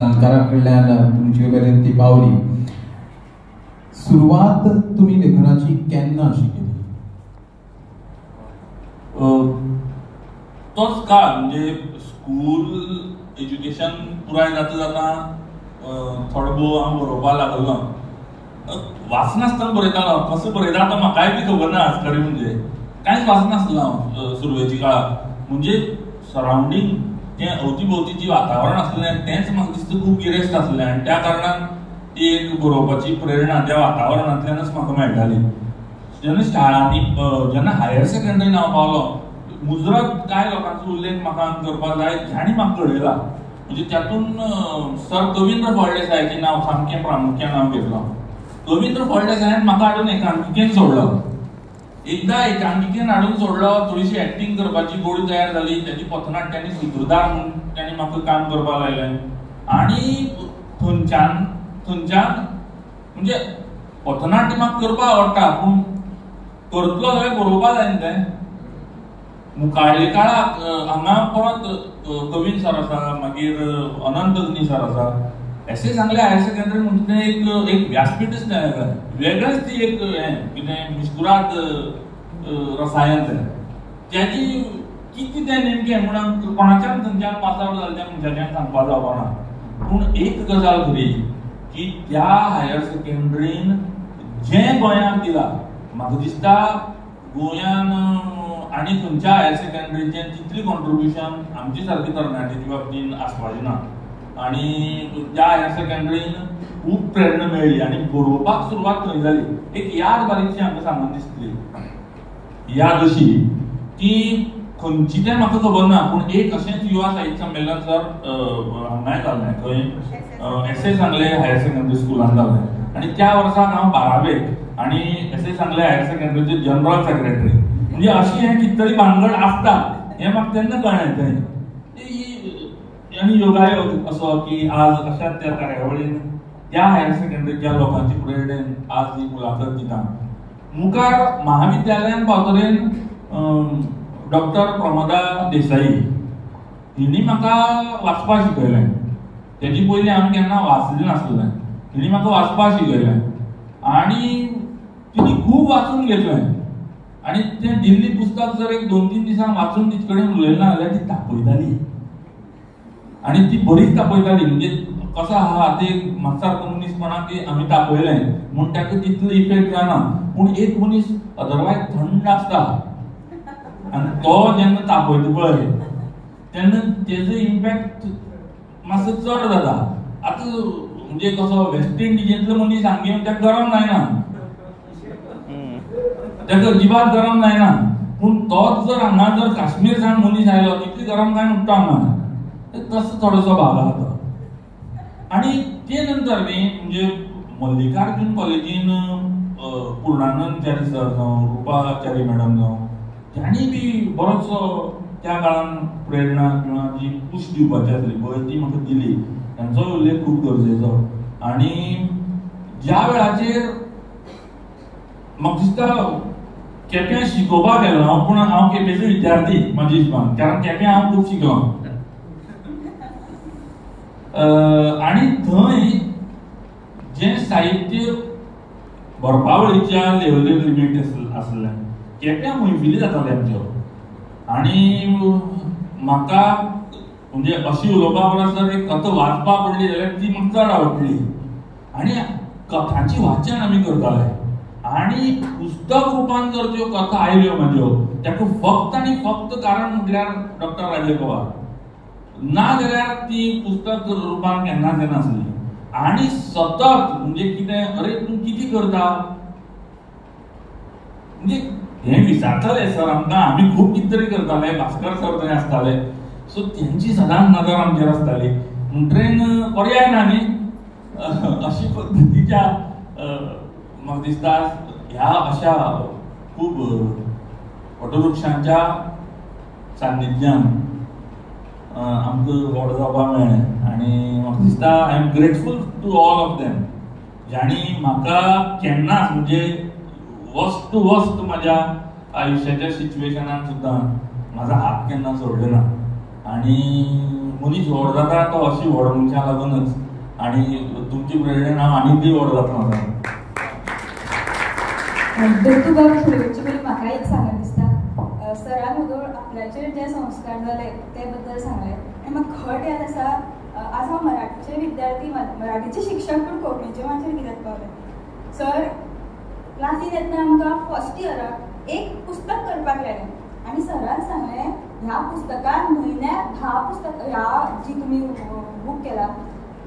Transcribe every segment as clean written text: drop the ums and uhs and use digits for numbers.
संस्काराकडल्यान तुमचे मेरेन ती पावली. सुरवात तुम्ही लेखनाची केन्ना अशी केली? तोच काळ म्हणजे स्कूल एज्युकेशन पुराय जाता थोडो भोव हांव बरोवपाक लागलो. वाचनासतना बरयतालो, कसो बरयता तो म्हाकाय बी खबर ना. खरें म्हणजे कांयच वाचनासलो हांव सुरवेची काळाक. म्हणजे सरावंडींग जें अवतीभोवतीचें वातावरण आसलें तेंच म्हाका दिसता खूब गिरेस्त आसलें आनी त्या कारणान ती एक बरोवपाची प्रेरणा त्या वातावरणांतल्यानच म्हाका मेळटाली. जेन्ना शाळांनी जेन्ना हायर सेकंडरीन हांव पावलो, मुजरत कांय लोकांचो उल्लेख म्हाका करपाक जाय ज्यांनी म्हाका घडयला. म्हणजे तातूंत सर कविंद्र फळदेसायाचें नांव सामकें प्रामुख्यान हांव घेतलो. कविंद्र फळदेसायान म्हाका हाडून एकांकिकेन सोडलो. एकदां एकांकिकेन हाडून सोडलो, थोडीशी एक्टिंग करपाची गोडी तयार जाली, त्याची पथनाट्यांनी सुत्रधार म्हणून ताणें म्हाका काम करपाक लायलें. आनी थंयच्यान म्हणजे पथनाट्य म्हाका करपाक आवडटा, पूण करतलो जाल्यार बरोवपाक जाय न्ही तें. मुखावेले काळाक हांगा परत कवीन सर आसा, मागीर अनंत अग्नी सर आसा. एस.ए. सांगले हायर सेकंडरी म्हणटा तें एक व्यासपीठच न्ही, वेगळेंच ती एक कितें मिस्कुराद रसायन तें. त्याची कितें तें नेमकें म्हणून कोणाच्यान थंयच्यान पास आवट जालें त्या मनशाच्यान सांगपाक जावपा ना. पूण एक गजाल खरी की त्या हायर सेकंडरीन जें गोंयाक दिलां, म्हाका दिसता गोंयान आनी खंयच्या हायर सेकंडरीचें तितली कॉन्ट्रिब्युशन आमची सारकी तरणाट्याच्या बाबतीन आसपाचें ना. आनी त्या हायर सेकंडरीन खूब प्रेरणा मेळ्ळी आनी बरोवपाक सुरवात खंय जाली. एक याद बारीकशी हांगा सांगून दिसतली. याद अशी की खंयची तें म्हाका खबर ना, पूण एक अशेंच युवा साहित्य संमेलन सर हांगाय जाल्लें, खंय एस.ए. सांगले हायर सेकंडरी स्कुलान जाल्लें. आनी त्या वर्साक हांव 12वेक आनी एस.ए. सांगले हायर सेकंडरीचे जनरल सेक्रेटरी. म्हणजे अशी हें कितें तरी भानगड आसता हें म्हाका तेन्ना कळ्ळें. थंय आनी योगायोग असो की आज अशाच त्या कार्यावळीन त्या हायर सेकंडरीच्या लोकांची प्रेरणेन आज ही मुलाखत दिता. मुखार महाविद्यालयान पावतरेन डॉक्टर प्रमोदा देसाई हिणी म्हाका वाचपाक शिकयलें. तेजी पयलीं हांवें केन्ना वाचलें नासलें. हिणी म्हाका वाचपाक शिकयलें आनी तिणी खूब वाचून घेतलें. आनी तें दिल्ली पुस्तक जर एक 2-3 दिसांक वाचून तिचे कडेन उलयलें ना जाल्यार ती तापयताली. आनी ती बरीच तापयताली. म्हणजे कसो आहा ते म्हाका मनीसपणाक की आमी तापयलें म्हूण ताका तितलो इफेक्ट जायना. पूण एक मनीस अदरवायज थंड आसता आनी तो जेन्ना तापयता पळय तेन्ना तेजो इम्पॅक्ट मातसो चड जाता. आतां म्हणजे कसो वेस्ट इंडिजेंतलो मनीस हांगा येवन ताका गरम जायना, ताका अजिबात गरम जायना. पूण तोच जर हांगा जर काश्मीरसान मनीस आयलो तितली गरम काय म्हणटा हांगा. तसो थोडोसो भाग आहा तो. आनी ते नंतर न्ही म्हणजे मल्लिकार्जुन कॉलेजीन पूर्णानंद सर जावं, रुपाचारी मॅडम जावं, तांणी बी बरोचसो त्या काळान प्रेरणा किंवा जी पुश दिवपाची आसली पळय ती म्हाका दिली. तांचो उल्लेख खूब गरजेचो. आनी ज्या वेळाचेर म्हाका दिसता केप्यां शिकोवपाक गेलो हांव, पूण हांव केपेचो विद्यार्थी म्हाज्या हिशोबान, कारण केप्यां हांव खूब शिकलो. आनी थंय जें साहित्य बरपावळीच्या लेवलीर लिमीट आसलें, केप्यां मैफिली जाताल्यो आमच्यो. आनी म्हाका म्हणजे अशी उलोवपा परस जर एक कथा वाचपाक पडली जाल्यार ती म्हाका चड आवडटली. आनी कथांची वाचन आमी करताले. आनी पुस्तक रुपान जर त्यो कथा आयल्यो म्हाज्यो, ताका फक्त आनी फक्त कारण म्हटल्यार डॉक्टर राजले पवार. ना जाल्यार ती पुस्तक रुपान केन्नाच येनासली. आनी सतत म्हणजे कितें अरे तूं कितें करता म्हणजे हें विचारताले सर आमकां. आमी खूब कितें तरी करताले. भास्कर सर थंय आसताले, सो तेंची सदांच नदर आमचेर आसताली. म्हणटरेन पर्याय ना न्ही. अशी पद्दतीच्या म्हाका दिसता ह्या अशा खूब वटवृक्षांच्या सान्निध्यान आमकां व्हड जावपाक मेळ्ळें. आनी म्हाका दिसता I am grateful to all of them, ज्यांनी म्हाका केन्नाच म्हणजे वस्त टू वस्त म्हाज्या आयुश्याच्या सिच्युएशनान सुद्दां म्हाजो हात केन्ना सोडलो ना. आनी मनीस व्हड जाता तो अशी व्हड मनशां लागूनच आनी तुमची प्रेरणेन हांव आनीकय व्हड जाता म्हाका. दोतोर बाब फुडें वचचे पयलीं म्हाका एक सांगन दिसता, सरान उदोळ आपल्याचेर जे संस्कार जाले ते बद्दल सांगले आनी म्हाका खट याद आसा, आज हांव मराठीचे विद्यार्थी, मराठीचे शिक्षक पूण कोंकणीचे मातशें कित्याक पावले. सर क्लासीन येतना आमकां फर्स्ट इयराक एक पुस्तक करपाक लायलें आनी सरान सांगलें ह्या पुस्तकान म्हयन्याक 10 पुस्तक, ह्या जी तुमी बूक केला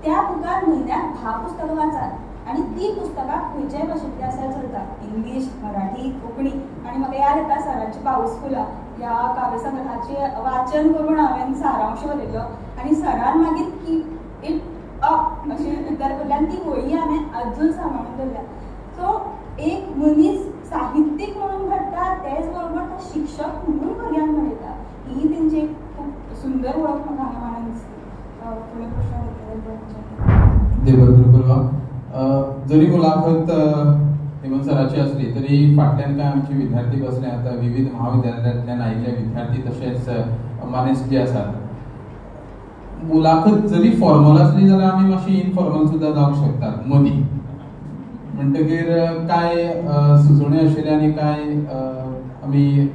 त्या बुकान म्हयन्याक 10 पुस्तकां वाचात आनी ती पुस्तकां खंयच्याय भाशेंतली आसल्यार चलता, इंग्लीश, मराठी, कोंकणी. आनी म्हाका याद येता सरांची पावसफुलां ह्या काव्यसंग्रहाचें वाचन करून हांवें सारांश बरयलो आनी सरान मागीर कीप इट अप अशें उतर कडल्यान ती वही हांवें अजून सांबाळून दवरल्या. सो एक मनीस साहित्यीक म्हणून घडटा तेच बरोबर तो शिक्षक म्हणून भुरग्यांक घडयता, ही तेंची खूब सुंदर वळख म्हाका हांगा मानून दिसली. फुडें प्रश्न देव बरोबर. जरी मुलाखत हेमंत सराची असली तरी फाटल्यान काय आमचे विद्यार्थी बसले, आता विविध महाविद्यालयांतल्यान आयिल्ले विद्यार्थी तशेंच मानेस्त जे आसात. मुलाखत जरी फॉर्मल असली जाल्यार आमी मातशी इनफॉर्मल सुद्दां जावंक शकतात मदीं. म्हणटकीर काय सुचोवण्यो आशिल्ले आनी काय आमी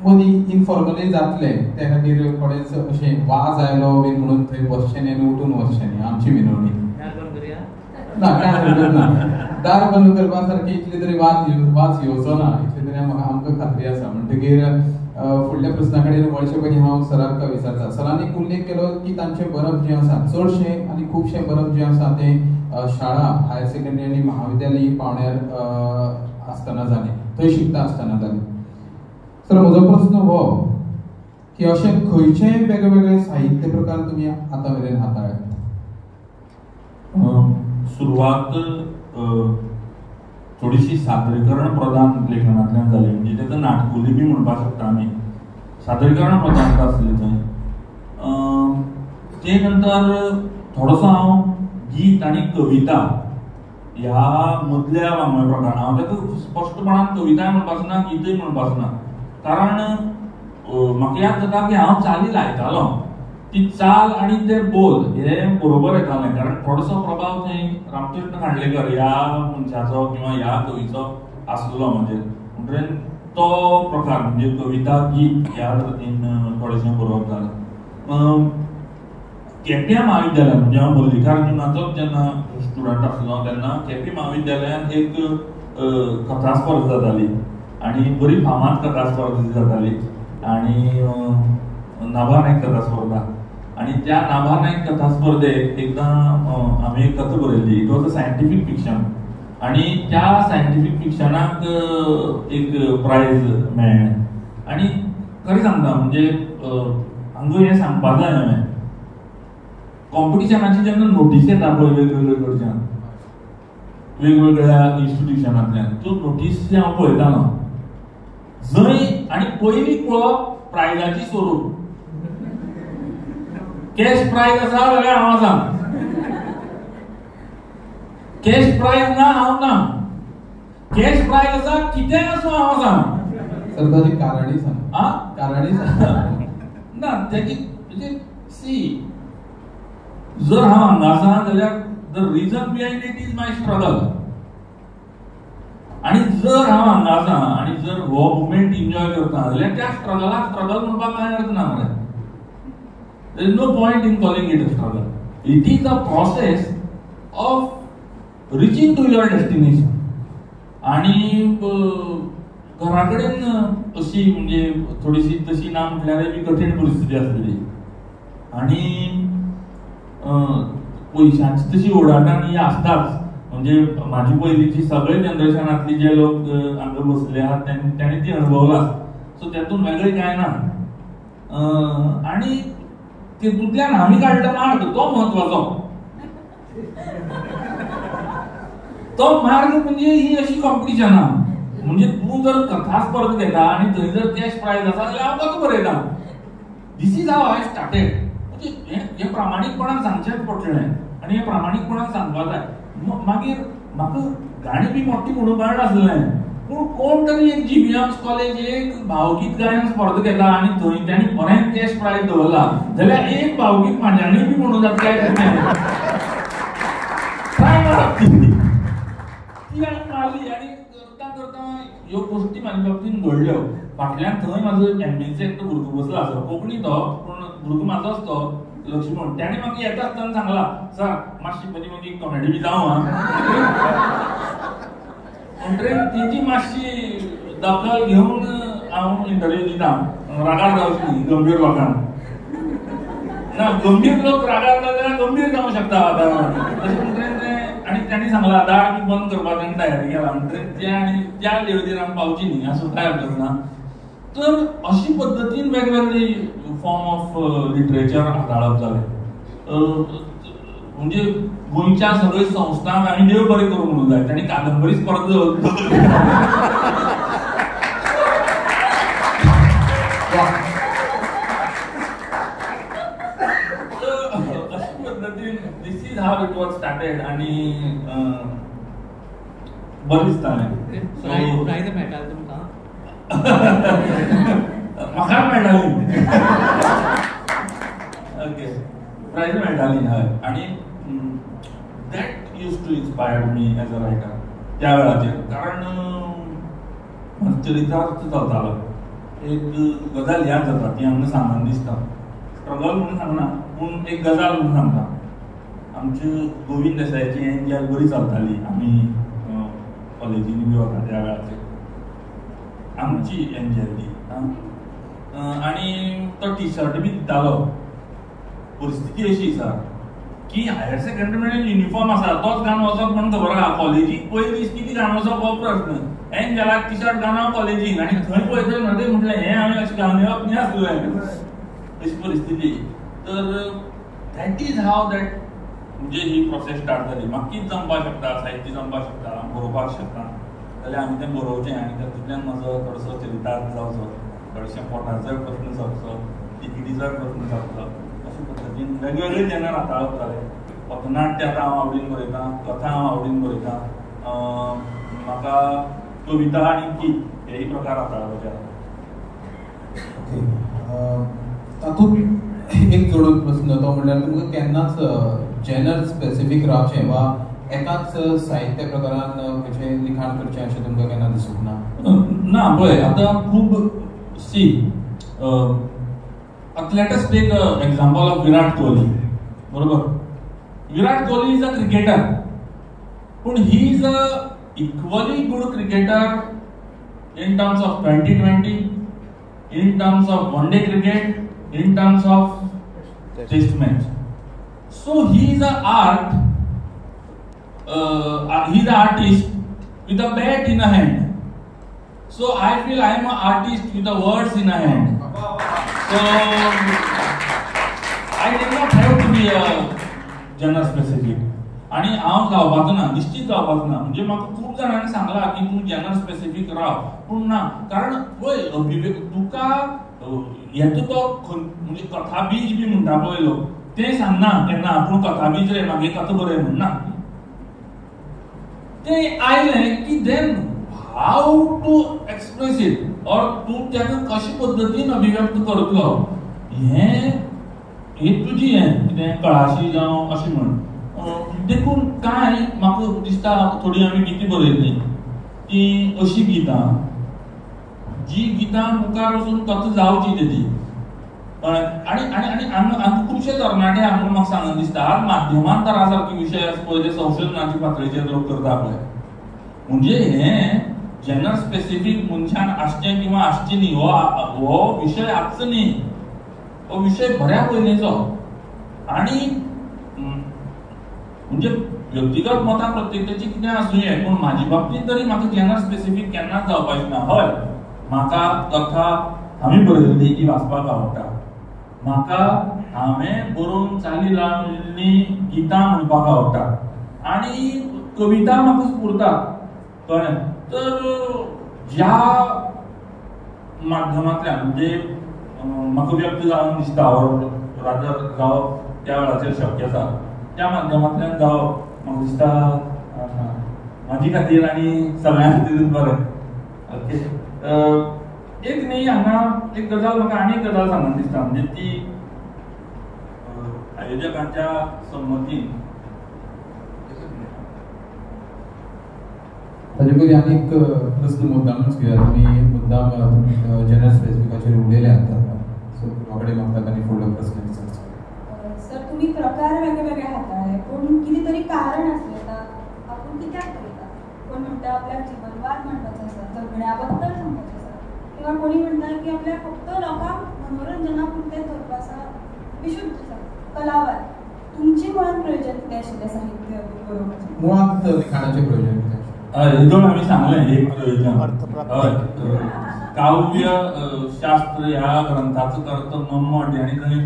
मदीं इनफॉर्मली जातले त्या खातीर थोडेच अशें वाज आयलो बीन म्हणून थंय बसचें न्ही आनी उठून वचचें न्ही, आमची विनवणी ना. काय हरकत ना, दार बंद करपा सारकी इतले तरी वाज येवचो ना, इतले तरी आमकां खात्री आसा. म्हणटकीर फुडल्या प्रस्ना कडेन वळचे पयलीं हांव सराक विचारता. सरान एक उल्लेख केलो की तांचें बरप जें आसा, चडशें आनी खुबशें बरप जें आसा तें शाळा, हायर सेकंडरी आनी महाविद्यालयी पावण्यार आसतना जालें, थंय शिकता आसतना जालें. सर म्हजो प्रस्न हो की अशे खंयचेय वेगवेगळे साहित्य प्रकार तुमी आतां मेरेन हाताळ्यात? सुरवात थोडीशी सादरीकरण प्रधान लेखनांतल्यान जाली, म्हणजे तेका नाटकुली बी म्हणपाक शकता आमी. सादरीकरण प्रधान आसलें थंय. ते नंतर थोडोसो हांव गीत आनी कविता ह्या मदल्या वाङ्मय प्रकार, हांव ताका स्पश्टपणान कविताय म्हणपाचो ना, गीतय म्हणपाचो ना. कारण म्हाका याद जाता की हांव चाली लायतालो, ती चाल आनी ते बोल हे बरोबर येताले. कारण थोडोसो प्रभाव थंय रामकृष्ण खांडलेकर ह्या मनशाचो किंवा ह्या कवीचो आसलो म्हजेर. म्हणटकीर तो प्रकार म्हणजे कविता गीत ह्या पद्दतीन थोडेशें बरोवप जालें. केप्यां महाविद्यालयान म्हणजे हांव मल्लिकार्जुनाचोच जेन्ना स्टुडंट आसलो तेन्ना केपी महाविद्यालयान एक कथा स्पर्धा जाताली आनी बरी फामाद कथा स्पर्धा जाताली आनी नाभा नायक कथा स्पर्धा. आनी त्या नाभा नायक कथा स्पर्धेक एकदां हांवें एक कथा बरयल्ली. It was a scientific fiction आनी त्या सायंटिफीक फिक्शनाक एक प्रायज मेळ्ळें. आनी खरें सांगता म्हणजे हांगा हें सांगपाक जाय हांवें, कॉम्पिटिशनाची जेन्ना नोटीस येता पळय वेगवेगळे कडच्यान वेगवेगळ्या इन्स्टिट्यूशनांतल्यान, त्यो नोटीस हांव पळयतालो जंय आनी पयलीं पळोवप प्रायजाची स्वरूप. कॅश प्राइज आसा जाल्यार हांव आसा, कॅश प्राइज ना हांव ना, कॅश प्राइज आसा कितेंय आसूं हांव आसा. सर ताची कारणी सांग. कारणी सांग ना तेची म्हणजे सी जर हांव हांगा आसा जाल्यार the region behind it is my struggle. आनी जर हांव हांगा आसा आनी जर हो मुवमेंट एन्जॉय करता जाल्यार त्या स्ट्रगलाक स्ट्रगल म्हणपाक कांय अर्थ ना मरे. There is no point in calling it a struggle. It is a process of reaching to your destination. आणि घरा कडेन अशी म्हणजे थोडीशी तशी ना म्हटल्यार बी कठीण परिस्थिती आसलेली आणि पयशांची तशी ओडाटां ही आसताच. म्हणजे माझी पयलींची सगळे जनरेशनांतली जे लोक हांगा बसले आहात त्यांनी ती अनुभवला. सो त्यातून वेगळें कांय ना. आणि तेतूंतल्यान आमी काडलो मार्ग तो महत्वाचो. तो मार्ग म्हणजे ही अशी कॉम्पिटिशनां. म्हणजे तूं जर कथा स्पर्धा घेता आनी थंय जर कॅश प्राइज आसा जाल्यार हांव कथा बरयता. दिस इज हाव आय स्टार्टेड. म्हणजे हे प्रामाणीकपणान सांगचेंच पडटलें आनी हे प्रामाणीकपणान सांगपा जाय. मागीर म्हाका गाणी बी मोठी म्हणूंक कळनासलें. पूण कोण तरी एक जीवीएम्स कॉलेजीक भावगीत गायन स्पर्धा घेता आनी थंय तांणी बरें कॅश प्रायज दवरला जाल्यार एक भावगीत म्हाज्यानूय बी म्हणून जाता काय ट्राय मारप ती मारली आनी करता करता ह्यो गोश्टी म्हाज्या बाबतीन घडल्यो. फाटल्यान थंय म्हाजो एमएचे एकटो भुरगो बसलो आसलो, कोंकणी तो पूण भुरगो म्हाजोच तो लक्ष्मण. ताणें म्हाका येता आसतना सांगला, सर मातशी बरी मागी कॉमेडी बी जावं आं. म्हणटकीर तेजी मातशी दखल घेवन हांव इंटरव्यू दिता. रागार जावची न्ही गंभीर लोकांक ना, गंभीर लोक रागार जाल्यार गंभीर जावंक शकता वातावरण तशें. म्हणटकीर आनी ताणें सांगला दार बी बंद करपाक ताणें तयारी केला. म्हणटकीर त्या लेवलीर आमी पावची न्ही असो कांय हरकत ना. तर अशी पद्दतीन वेगवेगळी फॉर्म ऑफ लिटरेचर हाताळप जालें. म्हणजे गोंयच्या सगळ्या संस्थांक आमी देव बरें करूंक म्हणून जाय तांणी कादंबरी स्पर्धा अशा पद्दतीन this is how it was started आनी बरें दिसतालें. प्रायज मेळटालें तुमकां? म्हाका मेळटाली. ओके, प्रायज मेळटाली हय. आनी that used to inspire me as a writer त्या वेळाचेर. कारण चरित्रार्थ चलतालो. एक गजाल याद जाता ती हांगा सांगन दिसता. स्ट्रगल म्हणून सांगना पूण एक गजाल म्हणून सांगता. आमची गोविंद देसायाची एंजल बरी चलताली. आमी कॉलेजींनी बी वता त्या वेळाचेर आमची एंजल ती. आनी तो टी शर्ट बी दितालो. परिस्थिती अशी आसा की हायर सेकंडरी युनिफॉर्म आसा तोच घालून वचप म्हणून खबर आहा. कॉलेजीक पयलीं कितें घालून वचप हो प्रश्न. एंजलाक टी शर्ट घालून कॉलेजीक आनी थंय पळयतले न्हय म्हटलें हें हांवें अशें घालून येवप न्ही आसलें. अशी परिस्थिती. तर दॅट इज हाव दॅट म्हणजे ही प्रोसेस स्टार्ट जाली. म्हाका कितें जमपाक शकता, साहित्य जमपाक शकता, बरोवपाक शकता जाल्यार हांवें तें बरोवचें आनी तातूंतल्यान म्हजो थोडोसो चरितार्थ जावचो, थोडेशें पोटाचोय प्रश्न जावचो, तिकिटीचोय प्रश्न जावचो. अशे पद्दतीन वेगवेगळे जेनर हाताळप जाले. पथनाट्य आतां हांव आवडीन बरयतां, कथा हांव आवडीन बरयतां. म्हाका कविता आनी गीत हेय प्रकार हाताळपाचे आसा. तातूंत एक जोडून प्रश्न तो म्हणल्यार तुमकां केन्नाच जेनर स्पेसिफीक रावचें वा एकाच साहित्य प्रकारान खंयचें लिखाण करचें अशें तुमकां केन्ना दिसूंक ना? ना पळय आतां खूब C let us take an example of Virat Kohli. बरोबर, Virat Kohli is a cricketer, but he is a equally good cricketer in terms of 2020, in terms of one-day cricket, in terms of test match. So he is an artist with a bat in a hand. So I feel I am an artist with the words in a hand. So I did not have to be a genre specific. आणि हांव जावपाचो ना, निश्चित जावपाचो ना. म्हणजे म्हाका खूब जाणांनी सांगला की तूं जेनर स्पेसिफीक राव, पूण ना. कारण पळय अभिव्यक्ती तुका येता तो म्हणजे कथा बीज बी म्हणटा पळय लोक ते सांगना केन्ना पूण कथा बीज रे मागे कथा बरें म्हणना. ते आयलें की then how to express it और तूं तेका कशे पद्दतीन अभिव्यक्त करतलो हें तुजी हें कितें कळाशी जावं अशें म्हण. देखून कांय म्हाका दिसता थोडी आमी गितां बरयल्लीं ती अशी गितां जी गितां मुखार वचून कथा जावची तेजी. आनी आनी आनी आमकां खुबशे तरणाटे आमकां म्हाका सांगन दिसता आज माध्यमांतरा सारके विशय आसा पळय ते संशोधनाच्या पातळीचेर लोक करता पळय. म्हणजे हें जेनर स्पेसिफीक मनशान आसचें किंवा आसचें न्ही हो विशय आसचो न्ही. हो विशय बऱ्या पयलींचो. आनी म्हणजे व्यक्तिगत मतां प्रत्येकाची कितें आसूं यें पूण म्हाजे बाबतींत तरी म्हाका जेनर स्पेसिफीक केन्नाच जावपाचें ना. हय म्हाका कथा हांवें बरयल्ली ती वाचपाक आवडटा. म्हाका हांवें बरोवन चाली लायिल्लीं गितां म्हणपाक आवडटा. आनी कविता म्हाका स्फुरता कळ्ळें. तर ज्या माध्यमांतल्यान म्हणजे म्हाका व्यक्त जावन दिसता रादर जावप त्या वेळाचेर शक्य आसा त्या माध्यमांतल्यान जावप म्हाका दिसता म्हाजे खातीर आनी सगळ्यां खातीरच बरें. ओके. एक न्ही हांगा एक गजाल म्हाका आनी एक गजाल सांगून दिसता म्हणजे ती आयोजकांच्या संमतीन ताजे पयलीं आनी एक प्रस्न मुद्दामूच घेया. तुमी मुद्दाम जनरल स्पेसिफिकाचेर उलयले आता, सो रोखडे म्हाका ताका फुडलो प्रस्न विचारचो. सर तुम्ही प्रकार वेगळे हाताळले, पूण कितें तरी कारण आसलें आपूण कित्याक करता. कोण म्हणटा आपल्याक जीवनवाद म्हणपाचो आसा, जगण्या बद्दल सांगपाचें आसा, किंवा कोणी म्हणटा की आपल्याक फक्त लोकांक मनोरंजना पुरतें धरपा आसा, विशुद्ध आसा. कलावाद तुमची मुळात प्रयोजन कितें आशिल्लें साहित्य बरोवपाचें? मुळात लिखाणाचें प्रयोजन कितें? हिदोळ आमी सांगलें एक प्रयोजन. हय, काव्य शास्त्र ह्या ग्रंथाचो अर्थ मम्मट आणि थंय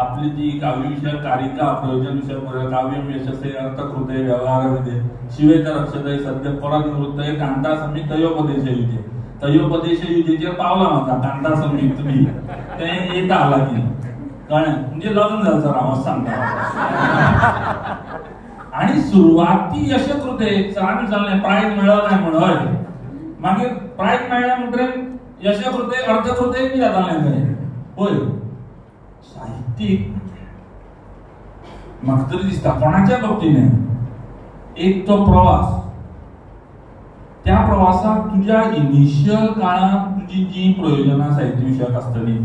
आपली ती काव्य विषयक कारिका प्रयोजन विषयक काव्यम यशसे अर्थकृते व्यवहार विदे शिवेत रक्षते सद्य परत निवृत्त कांता समीत तयोपदेश युजे. तयोपदेश युजेचेर पावला म्हाका कांता समीत तुम्ही तें येता आला की कळ्ळें, म्हणजे लग्न जालें सर हांव सांगता. आणि सुरवाती यशकृते सरांनी सांगलें प्रायज मेळ्ळो काय म्हणून. हय, मागीर प्रायज मेळ्ळें म्हणटकीर यशकृते अर्थकृते बी जातालें थंय. पळय साहित्यीक म्हाका तरी दिसता कोणाच्या बाबतीन एक तो प्रवास, त्या प्रवासाक तुज्या इनिशियल काळात तुजी जी प्रयोजनां साहित्य विशयक आसतली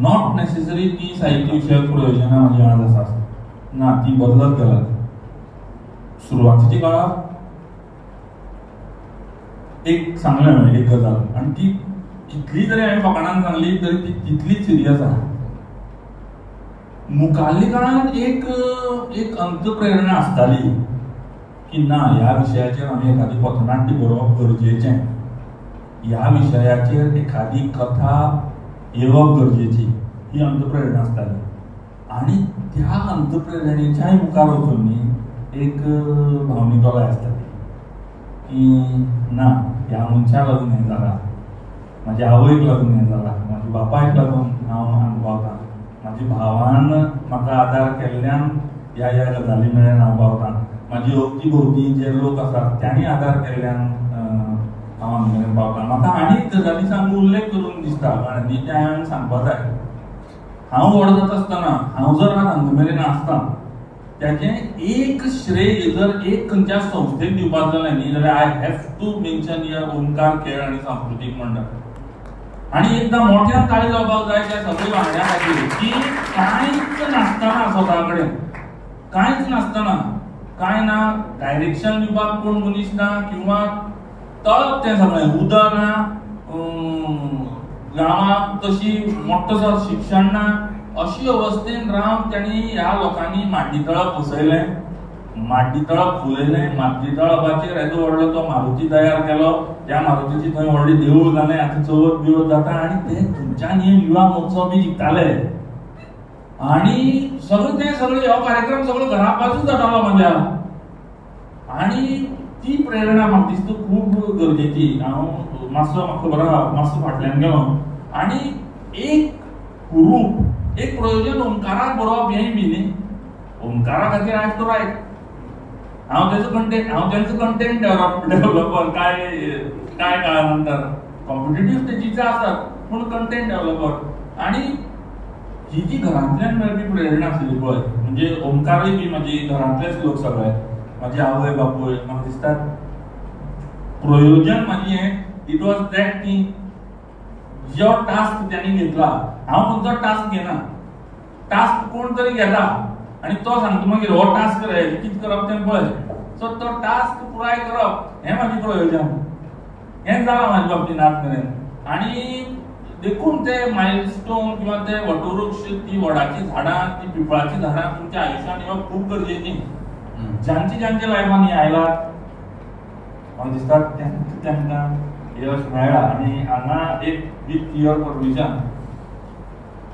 नॉट नेसेसरी ती साहित्य विशयक प्रयोजनां म्हज्या आज आसा ना, ती बदलत गेला. सुरवातीच्या काळात एक सांगलें हांवें एक गजाल आनी ती कितली जरी हांवें फकाणान सांगली तरी ती तितलीच सिरियस आसा. मुखाल्ली काळात एक अंतप्रेरणा आसताली की ना ह्या विशयाचेर आमी एखादी पथनाट्य बरोवप गरजेचें, ह्या विशयाचेर एखादी कथा येवप गरजेची, ही अंतप्रेरणा आसताली. आणि त्या अंतप्रेरणेच्याय मुखार वचून न्ही एक भावनिकताय आसताली की ना ह्या मनशाक लागून हें जालां, म्हाज्या आवयक लागून हें जालां, म्हाज्या बापायक लागून हांव अणभवतां, म्हाज्या भावान म्हाका आदार केल्ल्यान ह्या ह्या गजाली मेळून हांव पावतां, म्हाजी अवती भोवती जे लोक आसात त्यांनी आदार केल्ल्यान हांव हांगा मेरेन पावतां. म्हाका आनी गजाली सांगून उल्लेख करून दिसता आनी ते हांवें सांगपा जाय. हांव व्हड जाता आसतना हांव जर आज हांगा मेरेन आसता त्याचें एक श्रेय जर एक खंयच्या संस्थेक दिवपाक जालें न्ही जाल्यार I have to mention here Omkar खेळ आनी सांस्कृतीक मंडळ. आणि एकदां मोठ्यान ताळी जावपाक जाय त्या सगळ्या वांगड्या खातीर की कांयच नासतना स्वता कडेन कांयच नासतना कांय ना, डायरेक्शन दिवपाक कोण मनीस ना किंवा तळप तें सगळें उदक ना, गांवांत तशी मोठ्ठो शिक्षण ना, अशी अवस्थेन रावन त्यांनी ह्या लोकांनी माड्डीतळप बसयलें, माड्डीतळप फुलयलें, माड्डीतळपाचेर येदो व्हडलो तो मारुती तयार केलो, त्या मारुतीची थंय व्हडली देवूळ जालें, आतां चवथ बिवत जाता आनी ते थंयच्यान हे युवा महोत्सव बी जिखताले. आणि सगळे हो कार्यक्रम सगळो घरा पासून जातालो म्हज्या. आणि ती प्रेरणा म्हाका दिसता खूब गरजेची. हांव मातसो म्हाका खबर आहा मातसो फाटल्यान गेलो आनी एक हुरूप एक प्रयोजन ओंकाराक बरोवप हेंय बी न्ही. ओंकारा खातीर आय हॅव टू रायट. हांव तेंचो कंटेंट डेव्हलपर काय काळा नंतर कॉम्पिटिटिव्ह स्टेजीचे आसात पूण कंटेंट डेव्हलपर. आणि ही जी घरांतल्यान मेळपी प्रेरणा आसली पळय म्हणजे ओंकारूय बी म्हाजी घरांतलेच लोक सगळे, म्हाजी आवय बापूय, म्हाका दिसता प्रयोजन म्हाजी हें इट वॉज दॅट की जो टास्क त्यांनी घेतला हांव खंयचो टास्क घेना, टास्क कोण तरी घेता आनी तो सांगता मागीर हो टास्क रे कितें करप तें पळय. सो तो टास्क पुराय करप हें म्हाजें प्रयोजन. हें जालां म्हाज्या बाबतींत आज मेरेन. आनी देखून ते मायलस्टोन किंवा ते वटवृक्ष, ती वडाची झाडां, ती पिंपळाची झाडां तुमच्या आयुश्यांत येवप खूब गरजेची. ज्यांच्या लायफान ही आयलात म्हाका दिसता तांकां यश मेळ्ळां. आनी हांगा एक विथ युअर परमिशन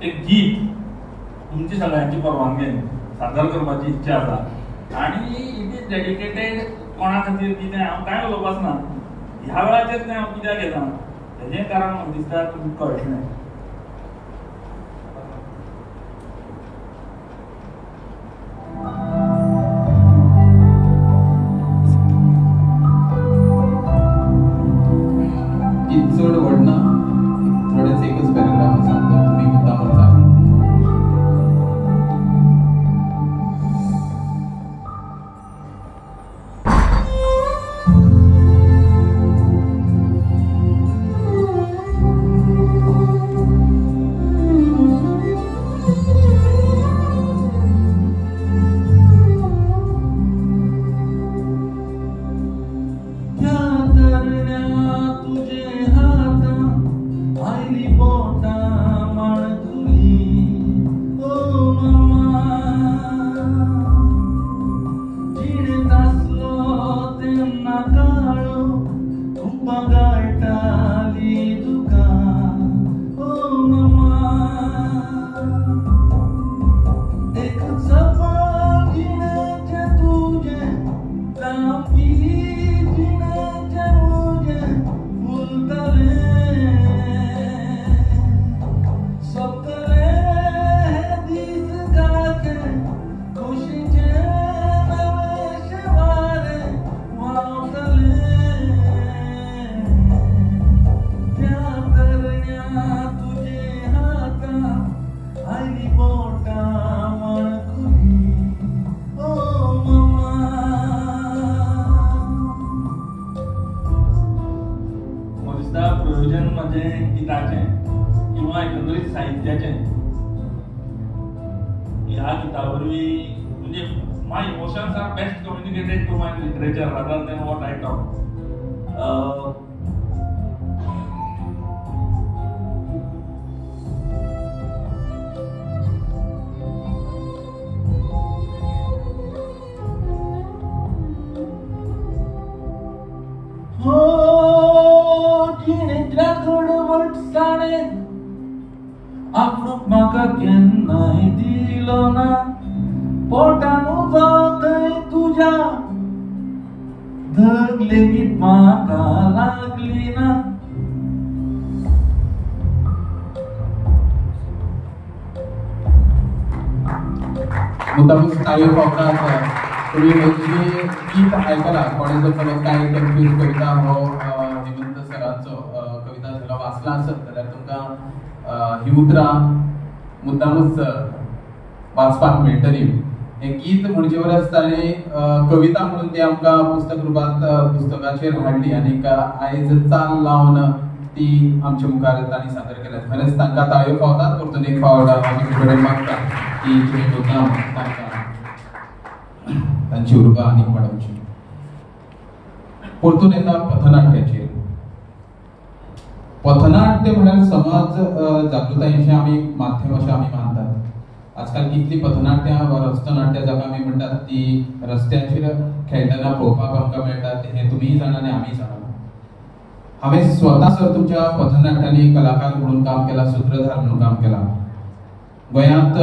एक गीत तुमची सगळ्यांची परवानगीन सादर करपाची इच्छा आसा. आनी इट इज डेडिकेटेड कोणा खातीर कितें हांव कांय उलोवपाच ना. ह्या वेळाचेर तें हांव कित्याक घेता हेजें कारण म्हाका दिसता तुमकां कळटलें. साहित्याचें ह्या गिता वरवीं म्हणजे my emotions are best communicated to my literature rather than what I talk. जिणेंतल्या गडवटसाणेन आपणूक म्हाका केन्नाय दिलो ना. पोटान उजो थंय तुज्या धग लेगीत म्हाका लागली ना. मुद्दामूच ताळयो पावतात. तुम्ही म्हणजे गीत आयकला कोणे जर समज काय कन्फ्यूज कविता हो हेमंत सरांचो कविता झाला वाचला आसत जाल्यार तुमकां ही उतरां मुद्दामूच वाचपाक मेळटली. हे गीत म्हणजे परस ताणें कविता म्हणून ती आमकां पुस्तक रूपांत पुस्तकाचेर हाडली आनी आयज चाल लावन ती आमच्या मुखार तांणी सादर केल्या. खरेंच तांकां ताळयो पावतात. परतून एक फावट हांव तुमचे कडेन मागता की तुमी मुद्दाम तांकां तांची उर्बा आनीक वाडोवची. परतून येता पथनाट्याचेर. पथनाट्य म्हळ्यार समाज जागृतायेचें आमी माध्यम अशें आमी मानतात. आजकाल कितली पथनाट्यां वा रस्तनाट्य जाका आमी म्हणटात ती रस्त्याचेर खेळटना पळोवपाक आमकां मेळटात. हे तुमीय जाणा आनी आमी जाणा. हांवें स्वता सर तुमच्या पथनाट्यांनी कलाकार म्हणून काम केलां, सूत्रधार म्हणून काम केलां. गोंयांत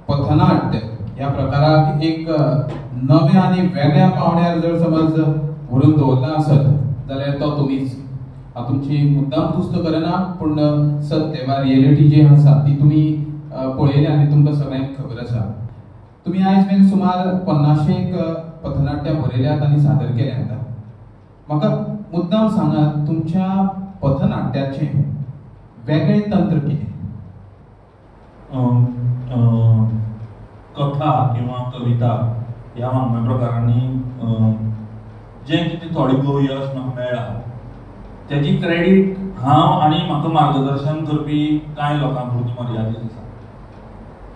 पथनाट्य ह्या प्रकाराक एक नव्या आनी वेगळ्या पावण्यार जर समज व्हरून दवरला आसत जाल्यार तो तुमीच. हांव तुमची मुद्दाम तुस्त करना, पूण सत्य वा रियलिटी जी आसा ती तुमी पळयली आनी तुमकां सगळ्यांक खबर आसा. तुमी आयज मेरेन सुमार 50 पथनाट्यां बरयल्यात आनी सादर केल्यात. म्हाका मुद्दाम सांगात तुमच्या पथनाट्याचें वेगळें तंत्र कितें? कथा किंवा कविता ह्या वाङ्मय प्रकारांनी जें कितें थोडें भोव यश म्हाका मेळ्ळां तेजी क्रेडीट हांव आनी म्हाका मार्गदर्शन करपी कांय लोकां पुरती मर्यादीत आसा.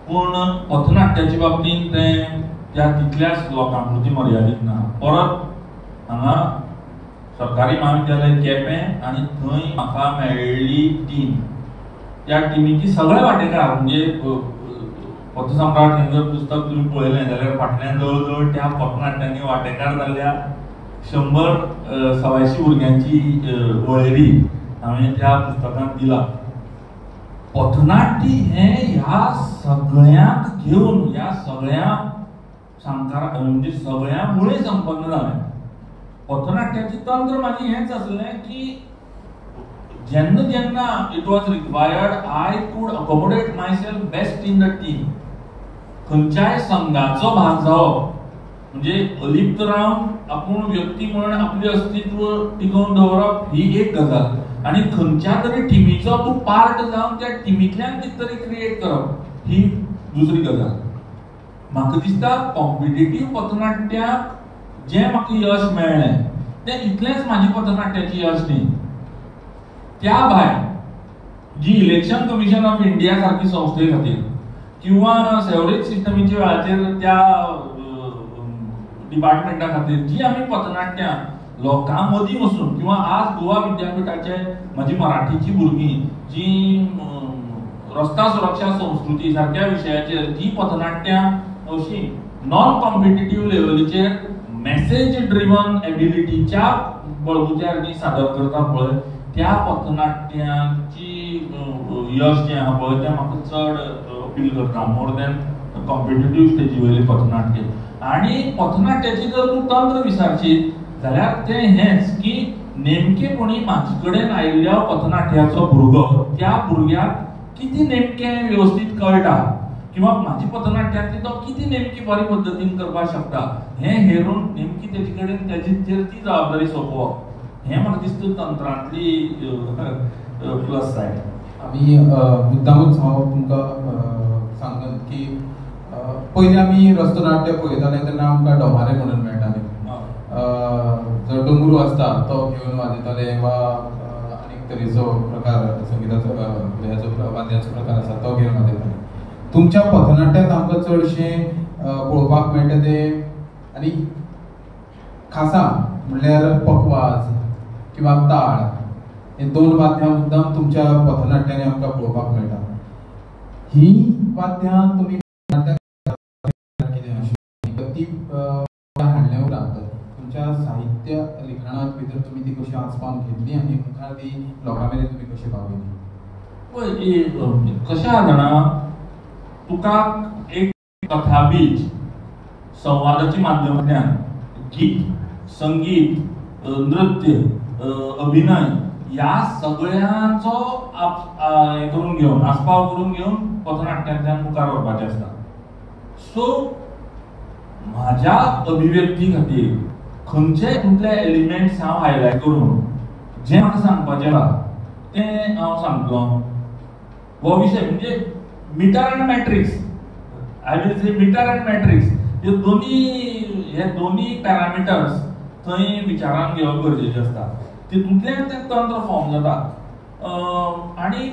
पूण पथनाट्याच्या बाबतींत तें त्या तितल्याच लोकां पुरती मर्यादीत ना. परत हांगा सरकारी महाविद्यालय केपें आनी थंय म्हाका मेळ्ळी टीम, त्या टिमीची सगळे वांटेकार म्हणजे पथसम्राट हें जर पुस्तक तुमी पळयलें जाल्यार फाटल्यान जवळ जवळ त्या पथनाट्यांनी वांटेकार जाल्ल्या 100-150 भुरग्यांची वळेरी हांवें त्या पुस्तकांत दिला. पथनाट्य हें ह्या सगळ्यांक घेवन ह्या सगळ्या सांगकार म्हणजे सगळ्या मुळे संपन्न जालें. पथनाट्याचें तंत्र म्हाजें हेंच आसलें की जेन्ना जेन्ना it was required I could accommodate my self best in the team. खंयच्याय संघाचो भाग जावप म्हणजे अलिप्त रावन आपूण व्यक्ती म्हणून आपले अस्तित्व टिकोवन दवरप ही एक गजाल आनी खंयच्या तरी टिमीचो तूं पार्ट जावन त्या टिमींतल्यान कितें तरी क्रिएट करप ही दुसरी गजाल. म्हाका दिसता कॉम्पिटिटीव पथनाट्याक जें म्हाका यश मेळ्ळें तें इतलेंच म्हाजी पथनाट्याची यश न्ही. त्या भायर जी इलेक्शन कमिशन ऑफ इंडिया सारकी संस्थे खातीर किंवा सेवरेज सिस्टमीच्या वेळाचेर त्या डिपार्टमेंटा खातीर जी आमी पथनाट्यां लोकां मदीं वचून किंवा आज गोवा विद्यापीठाचे म्हाजी मराठीची भुरगीं जी रस्ता सुरक्षा संस्कृती सारक्या विशयाचेर जी पथनाट्यां अशी नॉन कॉम्पिटिटीव लेवलीचेर मेसेज ड्रिवन एबिलिटीच्या बळगुत्यार जी सादर करता पळय त्या पथनाट्यांची यश जें आहा पळय तें म्हाका चड अपील करता मोर दॅन कॉम्पिटिटीव स्टेजी वयली पथनाट्य. आनी पथनाट्याची जर तूं तंत्र विचारशीत जाल्यार तें हेंच की नेमकेपणी म्हाजे कडेन आयिल्ल्या पथनाट्याचो भुरगो त्या भुरग्याक कितें नेमकें वेवस्थीत कळटा किंवा म्हाजी पथनाट्यांतली तो कितें नेमकी बरे पद्दतीन करपाक शकता हें हेरून नेमकी तेजे कडेन तेजेर ती जबाबदारी सोंपोवप हें म्हाका दिसता तंत्रांतली प्लस सायड. आमी मुद्दामूच हांव तुमकां सांगत की पयलीं आमी रस्तनाट्य पळयताले तेन्ना आमकां डोमारे म्हणून मेळटाले. जो डोंगरू आसता तो घेवन वाजयताले वा आनी तरेचो प्रकार संगीताचो ह्याचो वाद्याचो प्रकार आसा तो घेवन वाजयताले. तुमच्या पथनाट्यात आमकां चडशें पळोवपाक मेळटा तें आनी खासा म्हणल्यार पखवाज किंवा ताळ हे दोन वाद्यां मुद्दाम तुमच्या पथनाट्यांनी आमकां पळोवपाक मेळटा. ही वाद्यां तुमी ती हाडल्या उपरांत तुमच्या साहित्य लिखाणात भितर तुमी ती कशी आस्पावन घेतली आनी मुखार ती लोकां मेरेन तुमी कशी पावयली? पळय कशें आसा जाणा, तुका एक कथाबीज संवादाच्या माध्यमांतल्यान गीत, संगीत, नृत्य, अभिनय ह्या सगळ्यांचो हे करून घेवन आस्पाव करून घेवन पथनाट्यांतल्यान मुखार व्हरपाचें आसता. सो म्हाज्या अभिव्यक्ती खातीर खंयचे तुमचे एलिमेंट्स हांव हायलायट करून जें म्हाका सांगपाचें आसा तें हांव सांगतलो. हो विशय म्हणजे मिटर आनी matrix, I will say meter आनी मॅट्रिक्स, हे दोनी पॅरामिटर्स थंय विचारान घेवप गरजेचें आसता. तितूंतल्यान तें तंत्र फॉर्म जाता. आनी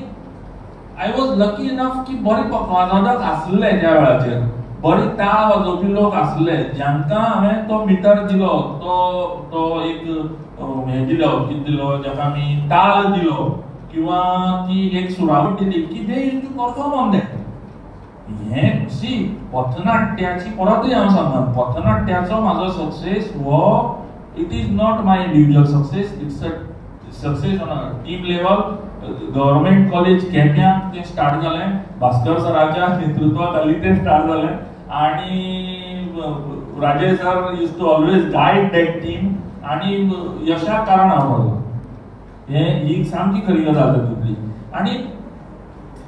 आय वॉज लकी इनफ की बरे पखवाजोदक आसले त्या वेळाचेर, बरे ताळ वाजोवपी लोक आसले जांकां हांवें तो मिटर दिलो, तो एक हे दिलो, कितें दिलो, जाका आमी ताल दिलो किंवा ती एक सुरावट दिली की they used to perform on that. हें सी पथनाट्याची परतूय हांव सांगन, पथनाट्याचो म्हाजो सक्सेस हो it is not my individual success, it's a success on a team level. Government college केप्यां तें स्टार्ट जालें, भास्कर सराच्या नेतृत्वाखाली तें स्टार्ट जालें आनी Rajesh sir used to always guide that team आनी यशा कारण हांव पावलो. ही सामकी खरी गजाल तातूंतली.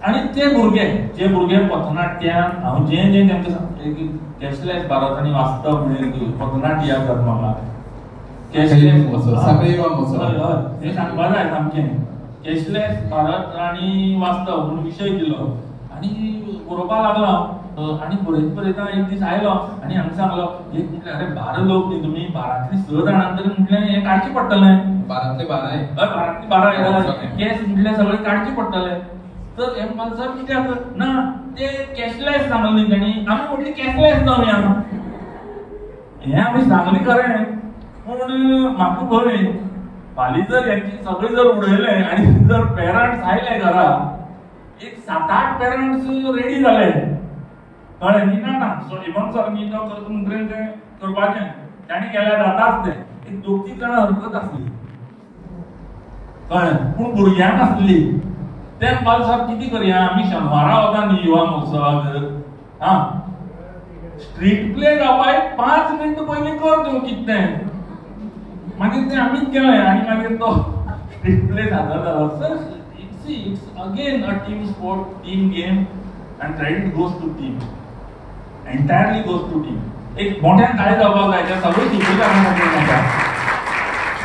आनी ते भुरगे पथनाट्यान हांव जें तांकां कॅशलेस भारत आनी वास्तव म्हणजे पथनाट्य याद म्हाका कॅशलेस सांखळी युवा महोत्सव हें सांगपा जाय सामकें. कॅशलेस भारत आनी वास्तव म्हणून विशय दिलो आनी बरोवपाक लागलो आनी बरयता एक दीस आयलो आनी हांवें सांगलो एक म्हटल्यार अरे 12 लोक न्ही तुमी, 12तली 6 जाणांतरी म्हटलें हें काडचें पडटलें. 12तले 12 12तली 12 कॅश म्हटलें सगळें काडचें पडटलें. तर हें म्हणपाक सर कित्याक ना ते कॅशलेस सांगलें तांणी, आमी म्हटलें कॅशलेस जावया. हें आमी सांगलें खरें पूण म्हाका भंय फालीं जर हेंची सगळें जर उडयलें आनी जर पेरंट्स आयले घरा, एक 7-8 पेरंट्स रेडी जाले, कळ्ळें न्ही? ना सो हेमंत सर न्ही तो करता म्हणटरें तें करपाचें, तांणी केल्यार जाताच तें. एक 2-3 जाणां हरकत आसली, कळ्ळें, पूण भुरग्यांक आसली. तें म्हणपाक सर कितें करया, आमी शेनवारा वता न्ही युवा महोत्सवाक, स्ट्रीट प्ले जावपा एक 5 मिनटां पयलीं कर तूं कितें तें. मागीर तें आमीच केलें आनी मागीर तो स्ट्रीट प्ले सादर जालो. Sir it's again a team sport, team game and credit goes to team, entirely goes to team. एक मोठ्यान काय जावपाक जाय तें सगळें शिकयता म्हाका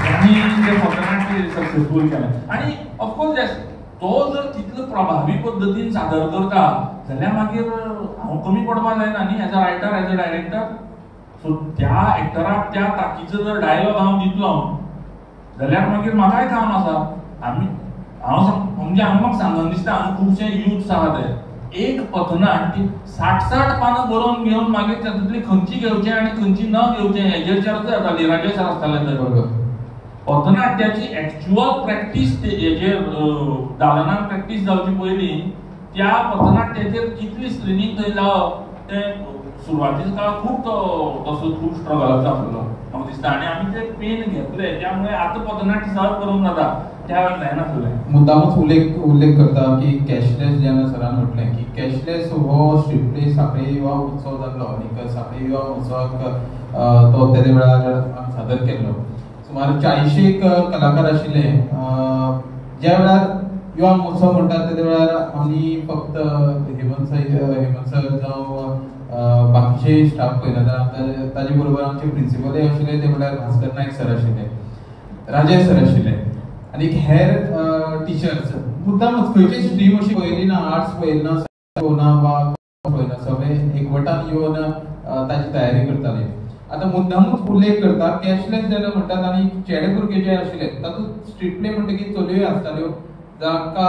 आनी तें पथनाट्य सक्सेसफूल केलें. आनी ऑफकोर्स येस, तो जर तितलो प्रभावी पद्दतीन सादर करता जाल्यार मागीर हांव कमी पडपाक जायना न्ही age a writer, as a director. So त्या एक्टराक त्या ताकीचो जर डायलॉग हांव दितलो जाल्यार मागीर म्हाकाय काम आसा. म्हणजे म्हाका सांगून दिसता हांव खुबशे युथ्स आहा ते एक पथनाट्य 60-60 पानां बरोवन घेवन मागीर तातूंतली खंयची घेवचें आनी खंयची न घेवचें हेजेर जाताली. राजेश सर आसताले थंय. पथनाट्याची एक्चुअल प्रॅक्टीस हेजेर दालनान प्रॅक्टीस जावची पयलीं त्या पथनाट्याचेर कितली स्क्रिनींग थंय जावप तें सुरवातीच्या काळात खूप स्ट्रगलाचो आसलो म्हाका दिसता. आनी आमी ते पेन घेतले त्यामुळे आतां पथनाट्य सहज करूंक जाता, त्या वेळार जायनासलें. मुद्दामूच उल्लेख करता की कॅशलेस जेन्ना सरान म्हटलें की कॅशलेस हो स्ट्रीट प्ले सांखळी युवा उत्सव जाल्लो आनी सांखळी युवा उत्सवाक तो तेदे वेळार सादर केल्लो. सुमार 40 कलाकार आशिल्ले. ज्या वेळार युवा महोत्सव म्हणटात तेदे वेळार आमी फक्त हेमंत सर जावं बाकीचे स्टाफ पळयना, ताजे बरोबर आमचे प्रिंसिपलय आशिल्ले ते म्हळ्यार भास्कर नायक सर आशिल्ले, राजेश सर आशिल्ले आनी हेर टिचर्स. मुद्दामूच खंयची स्ट्रीम अशी पळयली ना, आर्ट्स पळयली ना वा पळयना, सगळे एकवटान येवन ताची तयारी करताले. आता मुद्दामूच उल्लेख करता कॅशलेस जाल्यार म्हणटात आनी चेडे भुरगे जे आशिल्ले तातूंत स्ट्रीट प्ले म्हणटकीर चलयोय आसताल्यो जाका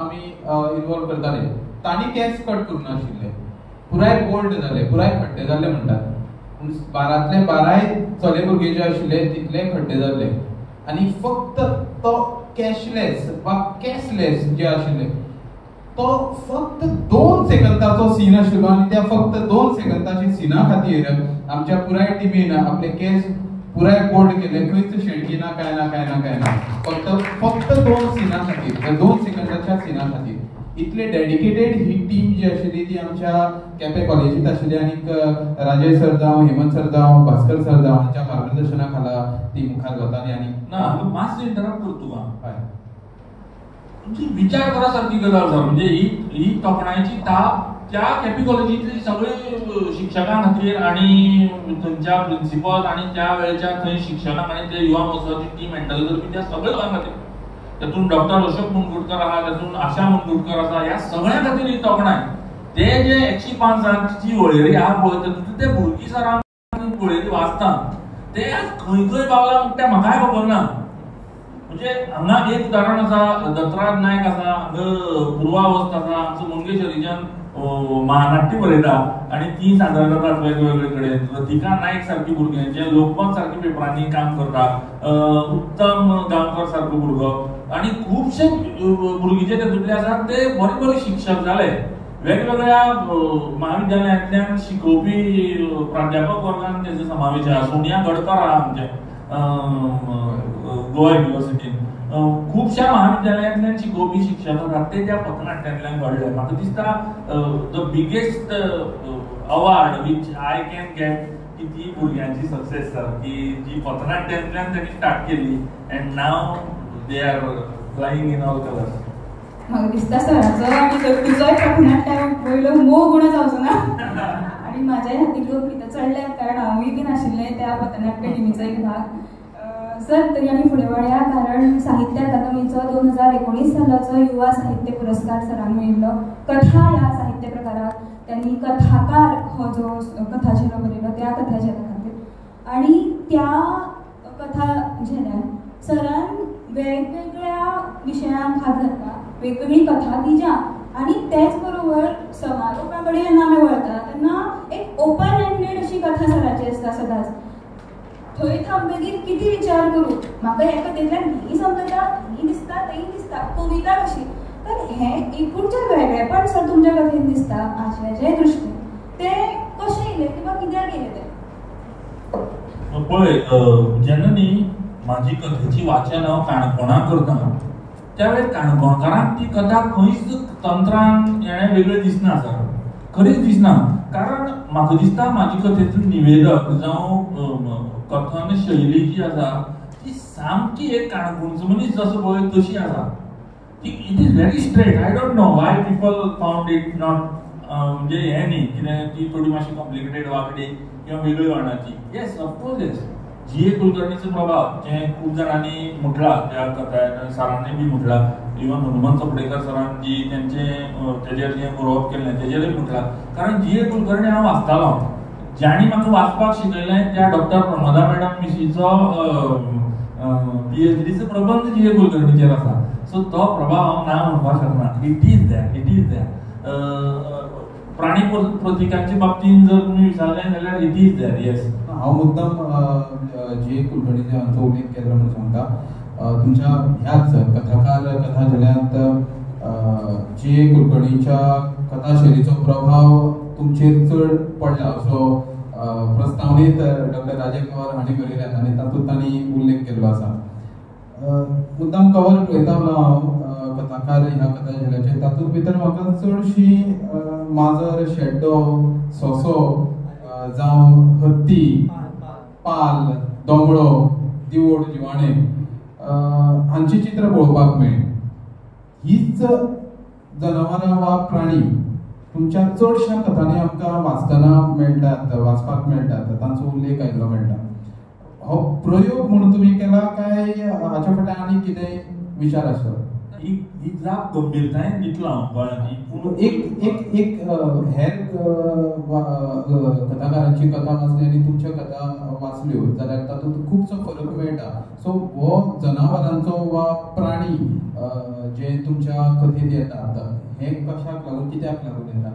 आमी इन्वॉल्व करताले तांणी कॅश कट करून नाशिल्ले पुराय बोल्ड जाले पुराय खड्डे जाल्ले म्हणटात पूण 12तले 12 चले भुरगे जे आशिल्ले तितले खड्डे जाल्ले आनी फक्त तो कॅशलेस वा कॅशलेस जे आशिल्ले तो फक्त 2 सेकंदाचो सीन आशिल्लो आनी त्या फक्त 2 सेकंदाची सीना खातीर आमच्या पुराय टिमीन आपले केस पुराय बोल्ड केले खंयच शेणकी ना काय ना फक्त 2 सीना खातीर 2 सेकंदाच्या सीना खातीर इतले डेडिकेटेड ही टीम जी आशिल्ली ती आमच्या केपें कॉलेजीत आशिल्ली आनी राजेश सर जावं हेमंत सर जावं भास्कर सर जावं हांच्या मार्गदर्शना खाला ती मुखार वताली आनी ना मातशें इंटरप्ट करता तुका म्हणजे विचार करासारखी गजाल सर म्हणजे ही तोखणायची ताप त्या केपी कॉलेजीतली सगळे शिक्षकां खातीर आणि थंयच्या प्रिन्सिपल आणि त्या वेळेच्या थंय शिक्षकांक आणि ते युवा महोत्सवाची टीम हँडल करपी त्या सगळ्या लोकां खातीर तातूंत डॉक्टर अशोक मुनगुटकर आहा तातूंत आशा मुनगुटकर आसा ह्या सगळ्यां खातीर ही तोखणाय ते जे 105 वळेरी आहा पळय तातूंत ते भुरगीं सरांक वळेरी वाचता ते खंय खंय पावला ते म्हाकाय खबर ना म्हणजे हांगा एक उदाहरण आसा दत्तराज नायक आसा पूर्वावस्था आसा आमचो मंगेश हरिजन महानाट्य बरयता आणि ती सादर करतात वेगवेगळे कडेन रतिका नायक सारखी भुरगीं जे लोकमत सारखी पेपरांनी काम करता उत्तम गांवकर सारको भुरगो आणि खुबशे भुरगीं जे तेतूंतले आसात ते बरे बरे शिक्षक जाले वेगवेगळ्या महाविद्यालयांतल्यान शिकोवपी प्राध्यापक वर्गान तेजो समावेश आसा सोनिया गडकर आहा आमचे गोवा युनिव्हर्सिटीन खुबशा महाविद्यालयांतल्यान शिकोवपी शिक्षक आसात ते त्या पथनाट्यांतल्यान घडले म्हाका दिसता the biggest award which I can get की ती भुरग्यांची सक्सेस सर की जी पथनाट्यांतल्यान तांणी स्टार्ट केली and now they are flying in all colours म्हाका दिसता सराचो आनी तुजोय पथनाट्यान पयलो मोग उणो जावचो ना आनी म्हाज्याय खातीर लोक कितें चडल्यात कारण हांवूय बीन आशिल्लें त्या पथनाट्य टिमीचो एक भाग सर तरी आमी फुडें वळया कारण साहित्य अकादमीचो 2019 सालाचो युवा साहित्य पुरस्कार सरांक मेळिल्लो कथा ह्या साहित्य प्रकाराक त्यांनी कथाकार हो जो कथाचेरो बरयलो त्या कथाचेरा खातीर आनी त्या कथा झेल्यान सरान वेगवेगळ्या विशयांक हात घातला वेगवेगळी कथा दिजा आणि त्याच बरोबर समारोपा कडेन जेन्ना आमी वळटा तेन्ना एक ओपन एंडेड अशी कथा सराची आसता सदांच थंय थांबतकीर किती विचार करूं म्हाका हे कथेंतल्यान ही समजता ही दिसता तेही दिसता कविता कशी तर हे एकूणचें वेगळेपण सर तुमच्या कथेन दिसता आशयाचे दृश्टीन ते कशें येयले किंवा कित्याक येयले ते पळय जेन्ना न्ही म्हाजी कथेची वाचन हांव काणकोणाक करता त्यावेळेस काणकोणकारांक ती कथा खंयच तंत्रान येणें वेगळें दिसना सर खरीच दिसना कारण म्हाका दिसता म्हाजी कथेचो निवेदक जावं कथन शैली जी आसा ती सामकी एक काणकोणचो मनीस जसो पळय तशी आसा it is very straight I don't know Y people found it not म्हणजे हे न्ही कितें ती थोडी मातशी कॉम्प्लिकेटेड वागडी किंवा वेगळी वर्णाची येस ऑफकोर्स येस जी ए कुलकर्णीचो प्रभाव जे खूब जाणांनी म्हटला त्या कथेन सरांनी बी म्हटला इवन हनुमंत चोपडेकर सरान जी तेजेर जें बरोवप केल्लें तेजेरूय म्हटला कारण जी ए कुलकर्णी हांव वाचतालो ज्यांनी म्हाका वाचपाक शिकयलें त्या डॉक्टर प्रमोदा मॅडम मिशीचो PhDचो प्रबंध जी ए कुलकर्णीचेर आसा सो तो प्रभाव हांव ना म्हणपाक शकना इट इज देयर प्राणी प्रतीकांच्या बाबतीन जर तुम्ही विचारलें जाल्यार इट इज देयर येस हांव मुद्दाम जी ए कुलकर्णीचे हांचो उल्लेख केलो म्हणून सांगता तुमच्या ह्याच कथाकार कथा झेल्यांत जी ए कुलकर्णीच्या कथा शैलीचो प्रभाव तुमचेर चड पडला असो प्रस्तावनेत डॉक्टर राजेश पवार हांणी बरयल्यात आनी तातूंत तांणी उल्लेख केल्लो आसा मुद्दाम कवर पळयता हांव कथाकार ह्या कथा झेल्याचे तातूंत भितर म्हाका चडशी माजर शेड्डो सोसो जावं हत्ती पाल दोंगळो दिवोड जिवाणे हांची चित्र पळोवपाक मेळ्ळी हीच जनावरां वा प्राणी तुमच्या चडशा कथांनी आमकां वाचतना मेळटात वाचपाक मेळटात तांचो उल्लेख आयिल्लो मेळटा हो प्रयोग म्हणून तुमी केला काय हाच्या फाटल्यान आनी कितें विचार आसा ही जाप गंभीरतायेन दितलो हांव गोंयांत पूण एक हेर कथाकारांची कथा वाचली आनी तुमच्या कथा वाचल्यो जाल्यार तातूंत खुबसो फरक मेळटा. सो हो जनावरांचो वा प्राणी जे तुमच्या कथेंत येतात हे कशाक लागून कित्याक लागून येतात?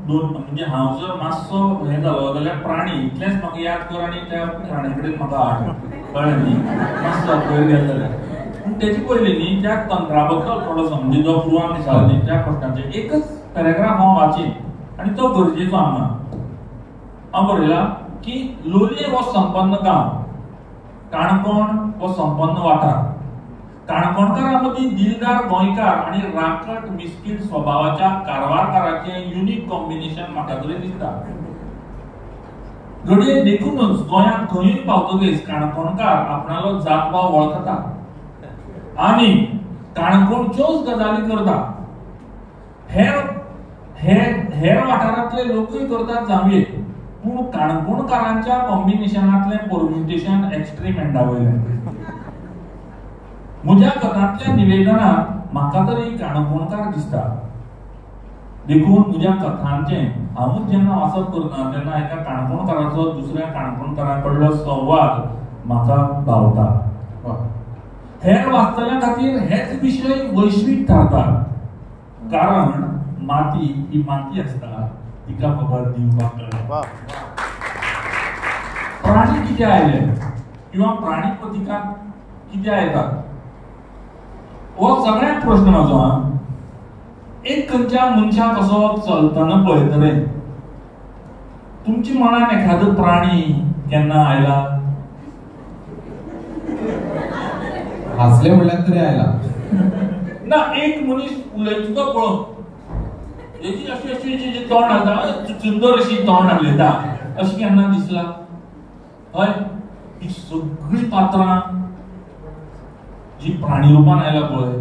दोन म्हणजे हांव जर मातसो हें जालो जाल्यार प्राणी इतलेंच म्हाका याद कर आनी त्या प्राणी कडेन म्हाका हाड, कळ्ळें न्ही, मातसो पयर गेलो जाल्यार. पूण तेचे पयलीं न्ही त्या तंत्रा बद्दल थोडोसो म्हणजे जो पुरवान दिसा न्ही त्या प्रश्नाचेर एकच पॅराग्राफ हांव वाचीन आनी तो गरजेचो हांगा. हांव बरयलां की लोलये हो संपन्न गांव, काणकोण हो संपन्न वाठार. काणकोणकारां मदीं दिलदार गोंयकार आनी राखट मिस्कीट स्वभावाच्या कारवारकाराचें युनिक कॉम्बिनेशन म्हाका तरी दिसता. घडये देखूनच गोंयांत खंयूय पावतकीच काणकोणकार आपणालो जातभाव वळखता आनी काणकोणच्योच गजाली करता. हेर वाठारांतले लोकूय करतात जांभये, पूण काणकोणकारांच्या कॉम्बिनेशनांतलें परम्युटेशन एक्स्ट्रीम एंडा वयलें. म्हज्या कथांतल्या निवेदनांत म्हाका तरी काणकोणकार दिसता. देखून म्हज्या कथांचें हांवूच जेन्ना वाचप करता तेन्ना एका काणकोणकाराचो दुसऱ्या काणकोणकारा कडलो संवाद म्हाका भावता. हेर वाचतल्या खातीर हेच विशय वैश्वीक थारतात. कारण माती ही माती आसता, तिका फकत दिवपाक कळटा. प्राणी कित्या आयले किंवा प्राणी प्रतीकांत कित्या येतात हो सगळ्यात प्रश्न म्हाजो. एक खंयच्या मनशाक असो चलतना पळयतले तुमच्या मनान एखादो प्राणी केन्ना आयला? हासले म्हणल्यार तरी आयला ना. एक मनीस उलयता तो पळोवन हेची अशी अशी जी तोंड आसा सुंदर अशी तोंड हालयता अशी केन्ना दिसला? हय, ही सगळी पात्रां जी प्राणी रूपान आयला पळय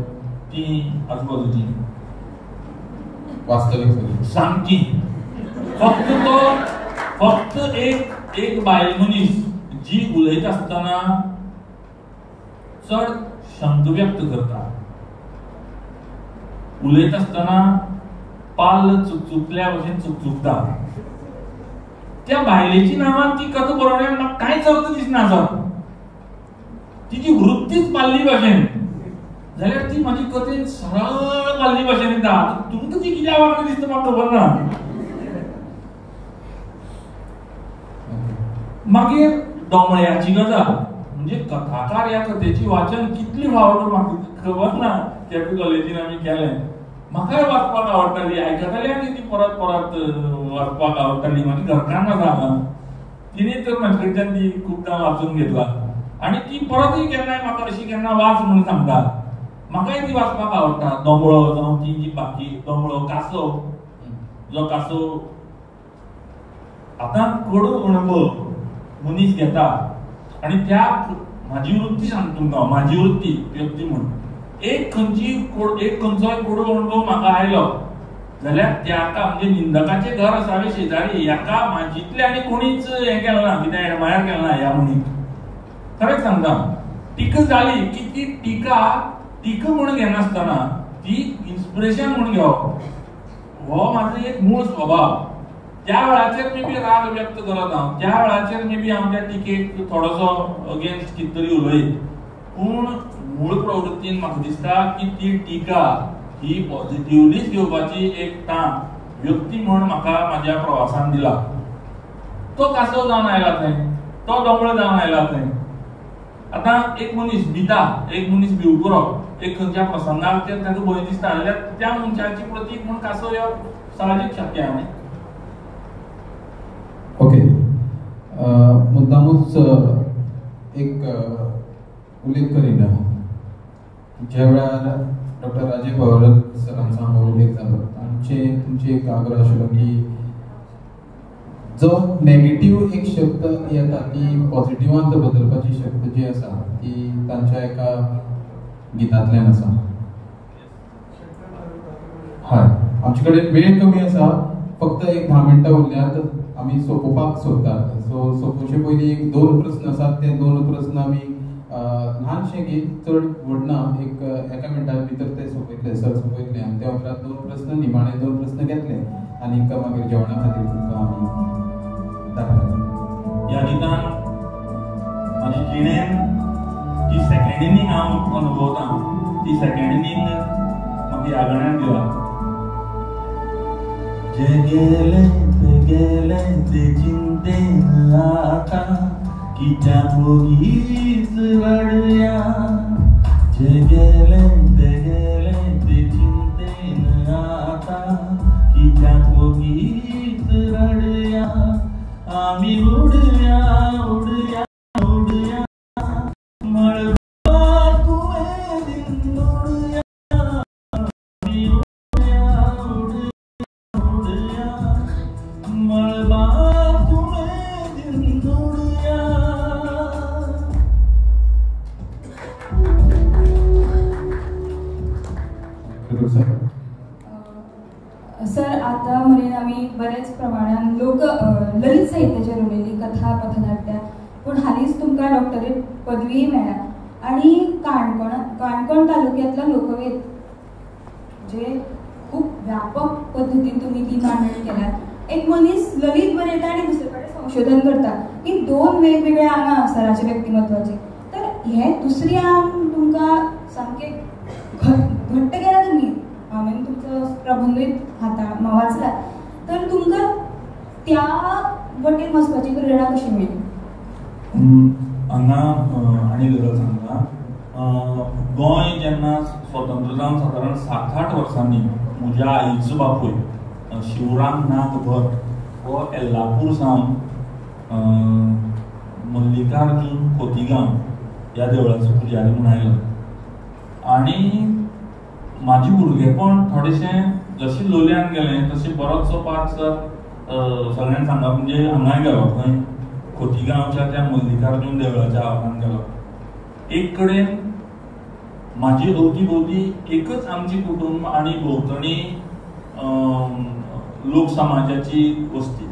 ती आजूबाजूची वास्तवीक सामकी. फक्त एक बायल मनीस जी उलयत आसतना चड शंक व्यक्त करता, उलयत आसतना पाल चुकचुकल्या भशेन चुकचुकता. त्या बायलेची नांवां ती कथा बरोवण्यान म्हाका कांयच अर्थ दिसना सर. तिची वृत्तीच पाल्ली भाशेन जाल्यार ती म्हाजी कथेन सरळ पाल्ली भाशेन येता. तुमकां ती कित्याक वागता दिसता म्हाका खबर ना. मागीर दोमळ्याची गजाल म्हणजे कथाकार ह्या कथेची वाचन कितली आवडटा म्हाका खबर ना. केपी कॉलेजीन आमी केलें, म्हाकाय वाचपाक आवडटाली, आयकताली आनी ती परत परत वाचपाक आवडटाली. म्हाजी घरकान्न आसा हांगा, तिणें तर म्हाजे कडच्यान ती खूबदां वाचून घेतला आनी ती परतूय केन्नाय म्हाका अशी केन्ना वाच म्हणून सांगता. म्हाकाय ती वाचपाक आवडटा. दोमळो जावं ती जी बाकी दोमळो, कासव, जो कासव आतां कडू अणभव मनीस घेता आनी त्या म्हाजी वृत्ती सांगता तुमकां, म्हाजी वृत्ती व्यक्ती म्हणून एक खंयचोय कडू अणभव म्हाका आयलो जाल्यार त्याका म्हणजे निंदकाचें घर असावे शेजारी हेका म्हाजीतले आनी कोणीच हें केलें ना, कितें एडमायर केलें ना ह्या मनीक. खरेंच सांगता, टिका जाली की ती टिका म्हणून घेनासतना ती इन्स्पिरेशन म्हणून घेवप हो म्हाजो एक मूळ स्वभाव. त्या वेळाचेर मे बी राग व्यक्त करत हांव, त्या वेळाचेर मे बी हांव त्या टिकेक थोडोसो अगेन्स्ट कितें तरी उलयत, पूण मूळ प्रवृत्तीन म्हाका दिसता की ती टिका ही पॉझिटिव्हलीच घेवपाची एक तांक व्यक्ती म्हणून म्हाका म्हाज्या प्रवासान दिला. तो कासव जावन आयला थंय, तो दोमळो जावन आयला थंय. आतां एक मनीस भिता, एक मनीस भिवकुरो, एक खंयच्या प्रसंगाक ताका भंय दिसता जाल्यार त्या मनशाची प्रतीक म्हणून कासव येवप साहजीक शक्य आहा. ओके, मुद्दामूच एक उल्लेख करीन. ज्या वेळार डॉक्टर राजे पवारत सरांचा हांगा उल्लेख जालो, तुमचे एक आग्रह आशिल्लो की जो नेगेटिव्ह एक शक्त येता ती पॉझिटिव्हांत बदलपाची शक्त जी आसा ती तांच्या एका गितांतल्यान आसा. हय, आमचे कडेन वेळ कमी आसा, फक्त एक 10 मिनटां उरल्यात. आमी सोंपोवपाक सोदतात. सो सोंपोवचे पयलीं एक 2 प्रस्न आसात, ते 2 प्रस्न आमी ल्हानशें गीत चड व्हड ना, एक एका मिनटा भितर ते सोंपयतले, सर सोंपयतले आनी त्या उपरांत 2 प्रस्न निमाणे 2 प्रस्न घेतले आनी मागीर जेवणा खातीर तुमकां आमी धाडटले. ह्या गितान म्हाजी जिणेन जी सेकंड इनींग हांव अनुभवतां ती सेकंड इनींग म्हाका ह्या गाण्यान दिला. जे गेले ते चिंतेन आता कित्या बोगीच रडया. जे गेले ते चिंतेन आता कित्या बोगीच रडया. आमी उडया उडया उडया मळबा तुवें दिंडोडया. आमी उडया उडया उडया मळबा तुवें दिंडोडया. सर आता मेरेन आमी बरेच प्रमाणान ललित साहित्याचेर उलयली, कथा पथनाट्य, पूण हालींच तुमकां डॉक्टरेट पदवी मेळ्ळ्या आनी काणकोण तालुक्यांतलो लोकवेद जे खूब व्यापक पद्दतीन तुमी ती मांडणी केल्या. एक मनीस ललित बरयता आनी दुसरे कडेन संशोधन करता, ही 2 वेगवेगळे आंगां सराचे व्यक्तिमत्वाची. तर हे दुसरी आंग तुमकां सामकें घट्ट केला तुमी. हांवें तुमचो प्रबंधूय वाचला, तर तुमकां त्या वटेन वचपाची प्रेरणा कशी मेळ्ळी? हांगा आनी गजाल सांगता. गोंय जेन्ना स्वतंत्र जावन सादारण 7-8 वर्सांनी म्हज्या आईचो बापूय शिवराम नाथ भट हो येल्लापूर सावन मल्लिकार्जून खोतीगांव ह्या देवळाचो पुजारी म्हूण आयलो. आनी म्हाजें भुरगेंपण थोडेशें जशें लोलयान गेलें तशें बरोचसो पार्ट सगळ्यांक सांगप म्हणजे हांगाय गेलो, खंय खोतीगांवच्या त्या मल्लिकार्जून देवळाच्या आवारांत गेलो. एक कडेन म्हाजी अवती भोवती एकच आमची कुटुंब आनी भोंवतणी लोक समाजाची वस्ती,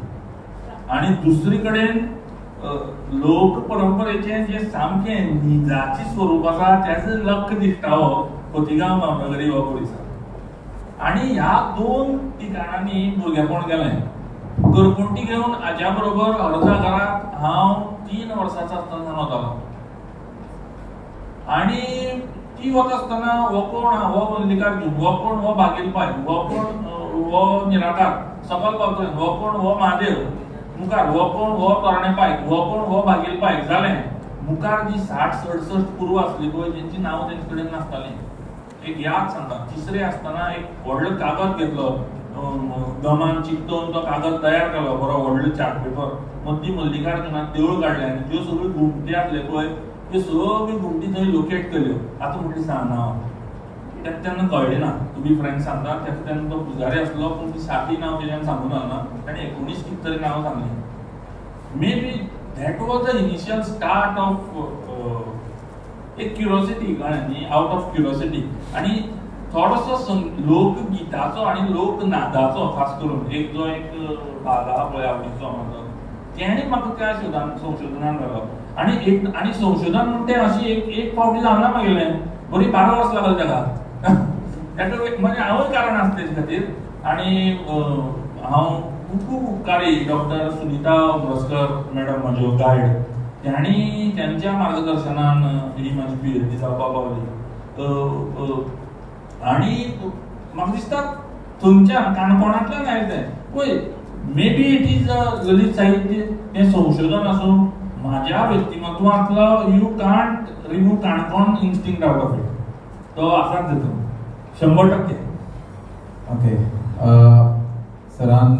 आनी दुसरे कडेन लोक परंपरेचें जे सामकें निजाची स्वरूप आसा त्याचो लख दिसता हो खोतीगांव गांवनगरी हो परिसर. आनी ह्या 2 ठिकाणांनी भुरगेपण गेलें. घरपणटी घेवन हाज्या बरोबर अर्धा घरांत हांव 3 वर्सांचो आसतना वतालो. आनी ती वता आसतना हो कोण हो मल्लिकार्जून, हो कोण हो बागेलपाय, हो कोण हो निराकार सकल पावतले, हो कोण हो महादेव मुखार, हो कोण हो तोरणेपाय, हो कोण हो बागेलपाय. जालें मुखार जी 60-67 पूर्व आसली पळय तेंची नांव तेंचे कडेन नासतालीं. एक याद सांगता, 3रे आसतना एक व्हडलो कागद घेतलो, गमान चिकटोवन तो कागद तयार केलो, बरो व्हडलो चार्ट पेपर, मदीं मल्लिकार्जुनान देवूळ काडलें आनी त्यो सगळ्यो घुमटी आसल्यो पळय त्यो सगळ्यो घुमटी थंय लोकेट केल्यो. आतां म्हटलें सांग नांव ताका तेन्ना कळ्ळें ना. तुमी फ्रेंड सांगता ताका तेन्ना तो पुजारी आसलो, पूण ती 7 नांव तेज्यान सांगून ना, ताणें 19 कितें तरी नांव सांगलें. May be that was the initial start of एक क्युरियोसिटी गाण्यांनी, आउट ऑफ क्युरियोसिटी. आनी थोडोसो लोकगिताचो आनी लोकनादाचो खास करून एक जो एक भाग आहा पळय आवडीचो म्हाजो, तेणें म्हाका त्या संशोधनान घालो. आनी संशोधन म्हणटा तें अशी एक फावटी जावना म्हागेलें, बरी 12 वर्सां लागली ताका. म्हणजे हांवूय कारण आसा तेजे खातीर. आनी हांव खूब उपकारी डॉक्टर सुनीता उमरसकर मॅडम म्हज्यो गायड, त्यांनी त्यांच्या मार्गदर्शनान ही म्हाजी PhD जावपाक पावली. आनी म्हाका दिसता थंयच्या काणकोणांतल्यान आयलें तें पळय. मे बी इट इज ललित साहित्य तें संशोधन आसूं म्हाज्या व्यक्तिमत्वांतलो you can't remove Canacona instinct out of it. तो आसाच जाता 100%. ओके. सरान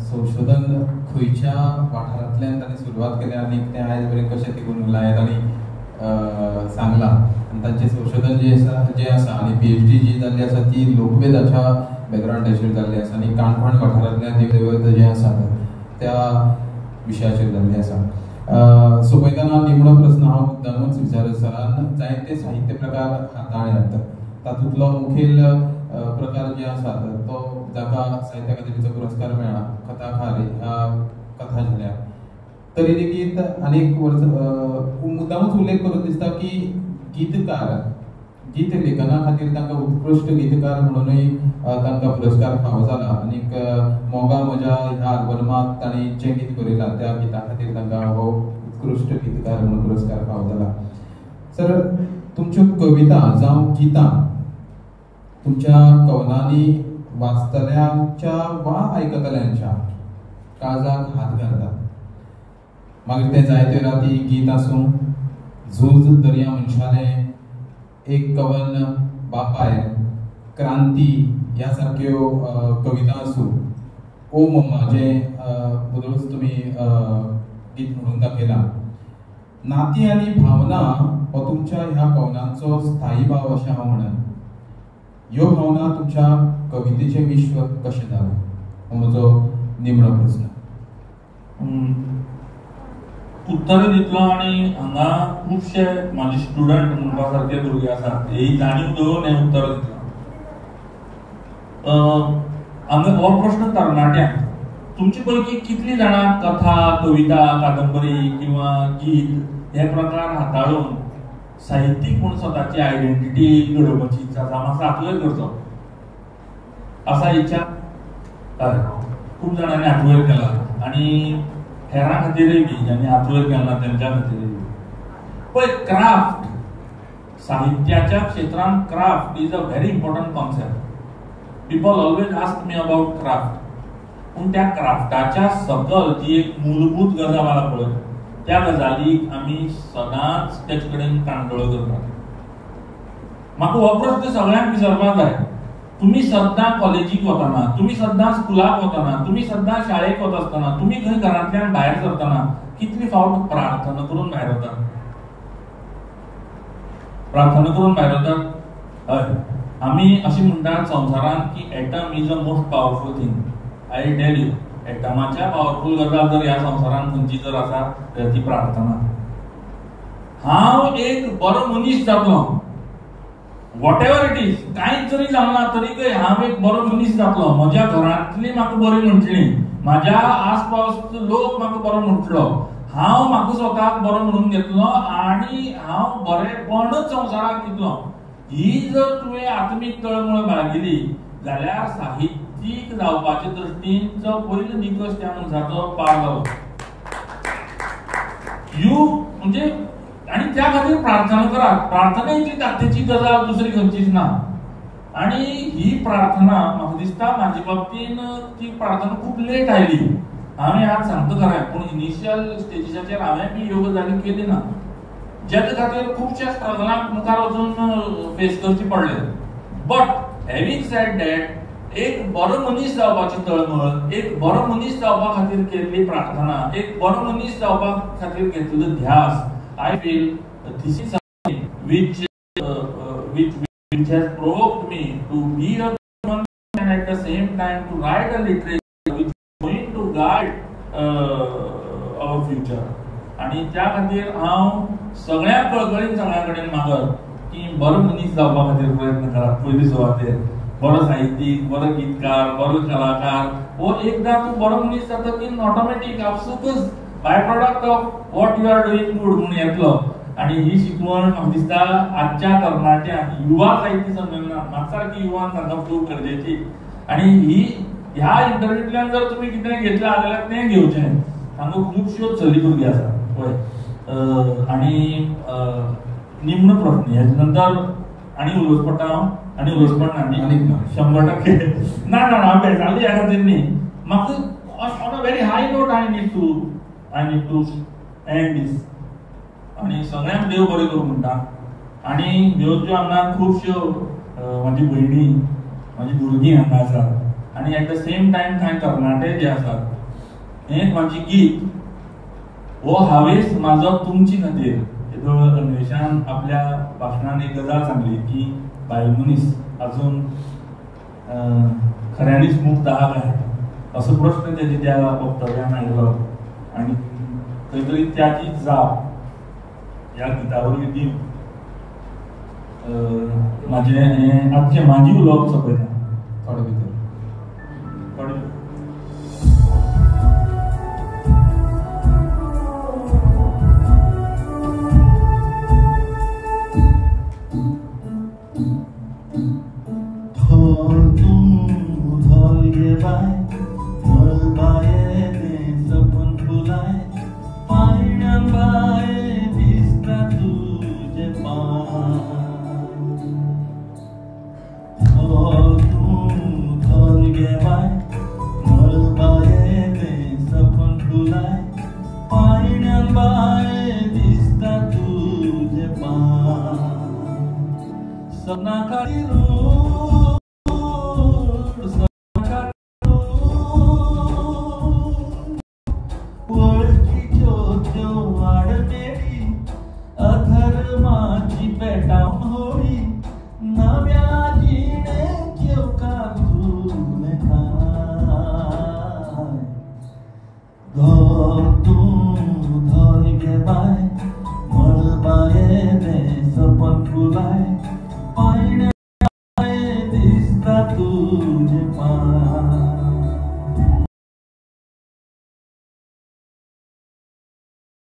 संशोधन खंयच्या वाठारांतल्यान ताणें सुरवात केल्या आनी तें आयज मेरेन कशें तिगून उरलां ताणें सांगलां. आनी तांचें संशोधन जें आसा आनी PhD जी जाल्ली आसा ती लोकवेदाच्या बॅकग्रावंडाचेर जाल्ली आसा आनी काणकोण वाठारांतल्या देवदेवत जें आसा त्या विशयाचेर जाल्ली आसा. सोंपयतना निमणो प्रस्न हांव मुद्दामूच विचारत. सरान जायते साहित्य प्रकार हाताळ्यात, तातूंतलो मुखेल प्रकार जे आसा तो जाका साहित्य अकादेमीचो पुरस्कार मेळ्ळा, कथाकार ह्या कथा झाल्या. तरी लेगीत अनेक वर्स मुद्दामूच उल्लेख करून दिसता की गीतकार गीत लेखना खातीर तांकां उत्कृश्ट गीतकार म्हणूनय तांकां पुरस्कार फावो जाला आनीक मोगा म्हज्या ह्या आल्बमाक तांणी जें गीत बरयलां त्या गिता खातीर तांकां हो उत्कृश्ट गीतकार म्हणून पुरस्कार फावो जाला. सर, तुमच्यो कविता जावं गितां तुमच्या कवनांनी वाचतल्यांच्या वा आयकतल्यांच्या काळजाक हात घालतात. मागीर तें जायते राती गीत आसूं, झूज दर्या मनशालें, एक कवन बापाय, क्रांती ह्या सारक्यो कविता आसूं, ओ मम्मा जें बरोच तुमी गीत म्हणून दाखयलां. नाती आनी भावना हो तुमच्या ह्या कवनांचो स्थायी भाव अशें हांव म्हणन. ह्यो भावना तुमच्या कवितेचें विश्व कशें जालें हो म्हजो निमणो प्रस्न. उत्तर दितलो आनी हांगा खुबशे म्हाजे स्टुडंट म्हणपा सारके भुरगे आसात, ही जाणीव दवरून हें उत्तर दितलो. हांगा हो प्रश्न तरणाट्यांक, तुमचे पैकी कितलीं जाणां कथा, कविता, कादंबरी किंवा गीत हे प्रकार हाताळून साहित्यीक म्हणून स्वताची आयडेंटिटी घडोवपाची इच्छा आसा? म्हाका हातवयर करचो आसा इच्छा? हय, खूब जाणांनी हातवयर केला आनी हेरां खातीरय बी ज्यांनी हातवयर केला तेंच्या खातीरय बी. पळय, क्राफ्ट, साहित्याच्या क्षेत्रांत craft is a very important concept. People always ask me about craft. पूण त्या क्राफ्टाच्या सकल जी एक मूलभूत गजाल आसा पळय, त्या गजालीक आमी सदांच तेचे कडेन कांटोळो करतात. म्हाका हो प्रश्न सगळ्यांक विचारपाक जाय. तुम्ही सद्दां कॉलेजीक वतना, तुम्ही सद्दां स्कुलाक वतना, तुम्ही सद्दां शाळेक वता आसतना, तुम्ही खंय घरांतल्यान भायर सरतना कितली फावट प्रार्थना करून भायर वतात? प्रार्थना करून भायर वतात? हय, आमी अशें म्हणटात संवसारांत की atom is a most powerful thing. I tell you, एटमाच्या पॉवरफुल गजाल जर ह्या संवसारांत खंयची जर आसा तर ती प्रार्थना. हांव एक बरो मनीस जातलो, वॉट एव्हर इट इज, कांयच जरी जावना तरीकय हांव एक बरो मनीस जातलो. म्हज्या घरांतली म्हाका बरी म्हणटली, म्हाज्या आसपासचो लोक म्हाका बरो म्हणटलो, हांव म्हाका स्वताक बरो म्हणून घेतलो आनी हांव बरेपणच संवसाराक दितलो. ही जर तुवें आत्मीक तळमळ बाळगिली जाल्यार साहित्यीक जावपाचे दृश्टीन पयलो निकश त्या मनशाचो पार जालो. यू म्हणजे आणि त्या खातीर प्रार्थना करात. प्रार्थना इतली ताकदीची गजाल दुसरी खंयचीच ना. आणि ही प्रार्थना म्हाका दिसता म्हाजे बाबतीन ती प्रार्थना खूब लेट आयली. हांवें आज सांगता खरें, पूण इनिशियल स्टेजीसाचेर हांवें बी ह्यो गजाली केली ना, जेच्या खातीर खुबशे स्ट्रगलांक मुखार वचून फेस करची पडले. बट हॅविंग सेड दॅट, एक बरो मनीस जावपाची तळमळ, एक बरो मनीस जावपा खातीर केल्ली प्रार्थना, एक बरो मनीस जावपा खातीर घेतलेलो ध्यास, I feel this is something which has provoked me to be a human and at the same time to write a literature which is going to guide our future. आणि त्या खातीर हांव सगळ्या कळकळीन सगळ्या कडेन मागत की बरो मनीस जावपा खातीर प्रयत्न करात. पयली सुवातेर बरो साहित्यीक, बरो गीतकार, बरो कलाकार, हो एकदा तूं बरो मनीस जातकीर ऑटोमॅटीक आपसूकच by product of what you are doing good म्हणून येतलो. आणि ही शिकवण म्हाका दिसता आजच्या तरणाट्यांक, युवा साहित्य संमेलनात म्हाका सारकी युवान सांगप खूब गरजेची. आणि ही ह्या इंटरव्यूतल्यान जर तुमी कितें घेतलें जाल्यार तें घेवचें. हांगा खुबश्यो चली भुरगीं आसात पळय. आणि निमणो प्रश्न हेजे नंतर आनी उलोवच पडटा हांव, आनी उलोवच पडना न्ही 100%. ना ना हांव बेजारली ह्या खातीर न्ही. म्हाका on a very high note I need to end this. आणि सगळ्यांक देव बरें करूं म्हणटा. आणि देवच्यो हांगा खुबश्यो म्हाजी भयणी, म्हाजी भुरगीं हांगा आसात. आणि एट द सेम टायम कांय तरणाटे जे आसात. हें म्हाजी गीत हो हावेस म्हाजो तुमचे खातीर. अन्वेशान आपल्या भाशणान एक गजाल सांगली की बायल मनीस अजून खऱ्यांनीच मुक्त आहा काय, असो प्रश्न तेजे त्या वक्तव्यान आयलो. आणि खंय तरी त्याची जाप ह्या गितावरवी दिवन म्हाजी उलोवप सोंपयता थोडे भितर. बाय दिसता तुझे सपना वळखीच्यो त्यो आडमेळी अधर्माची पेटावून होळी नव्या जिणेच्यो काजून खाय धर तूं धर गे बाय मळबायेने सपन फुलाय पायण्या दिसता तुझे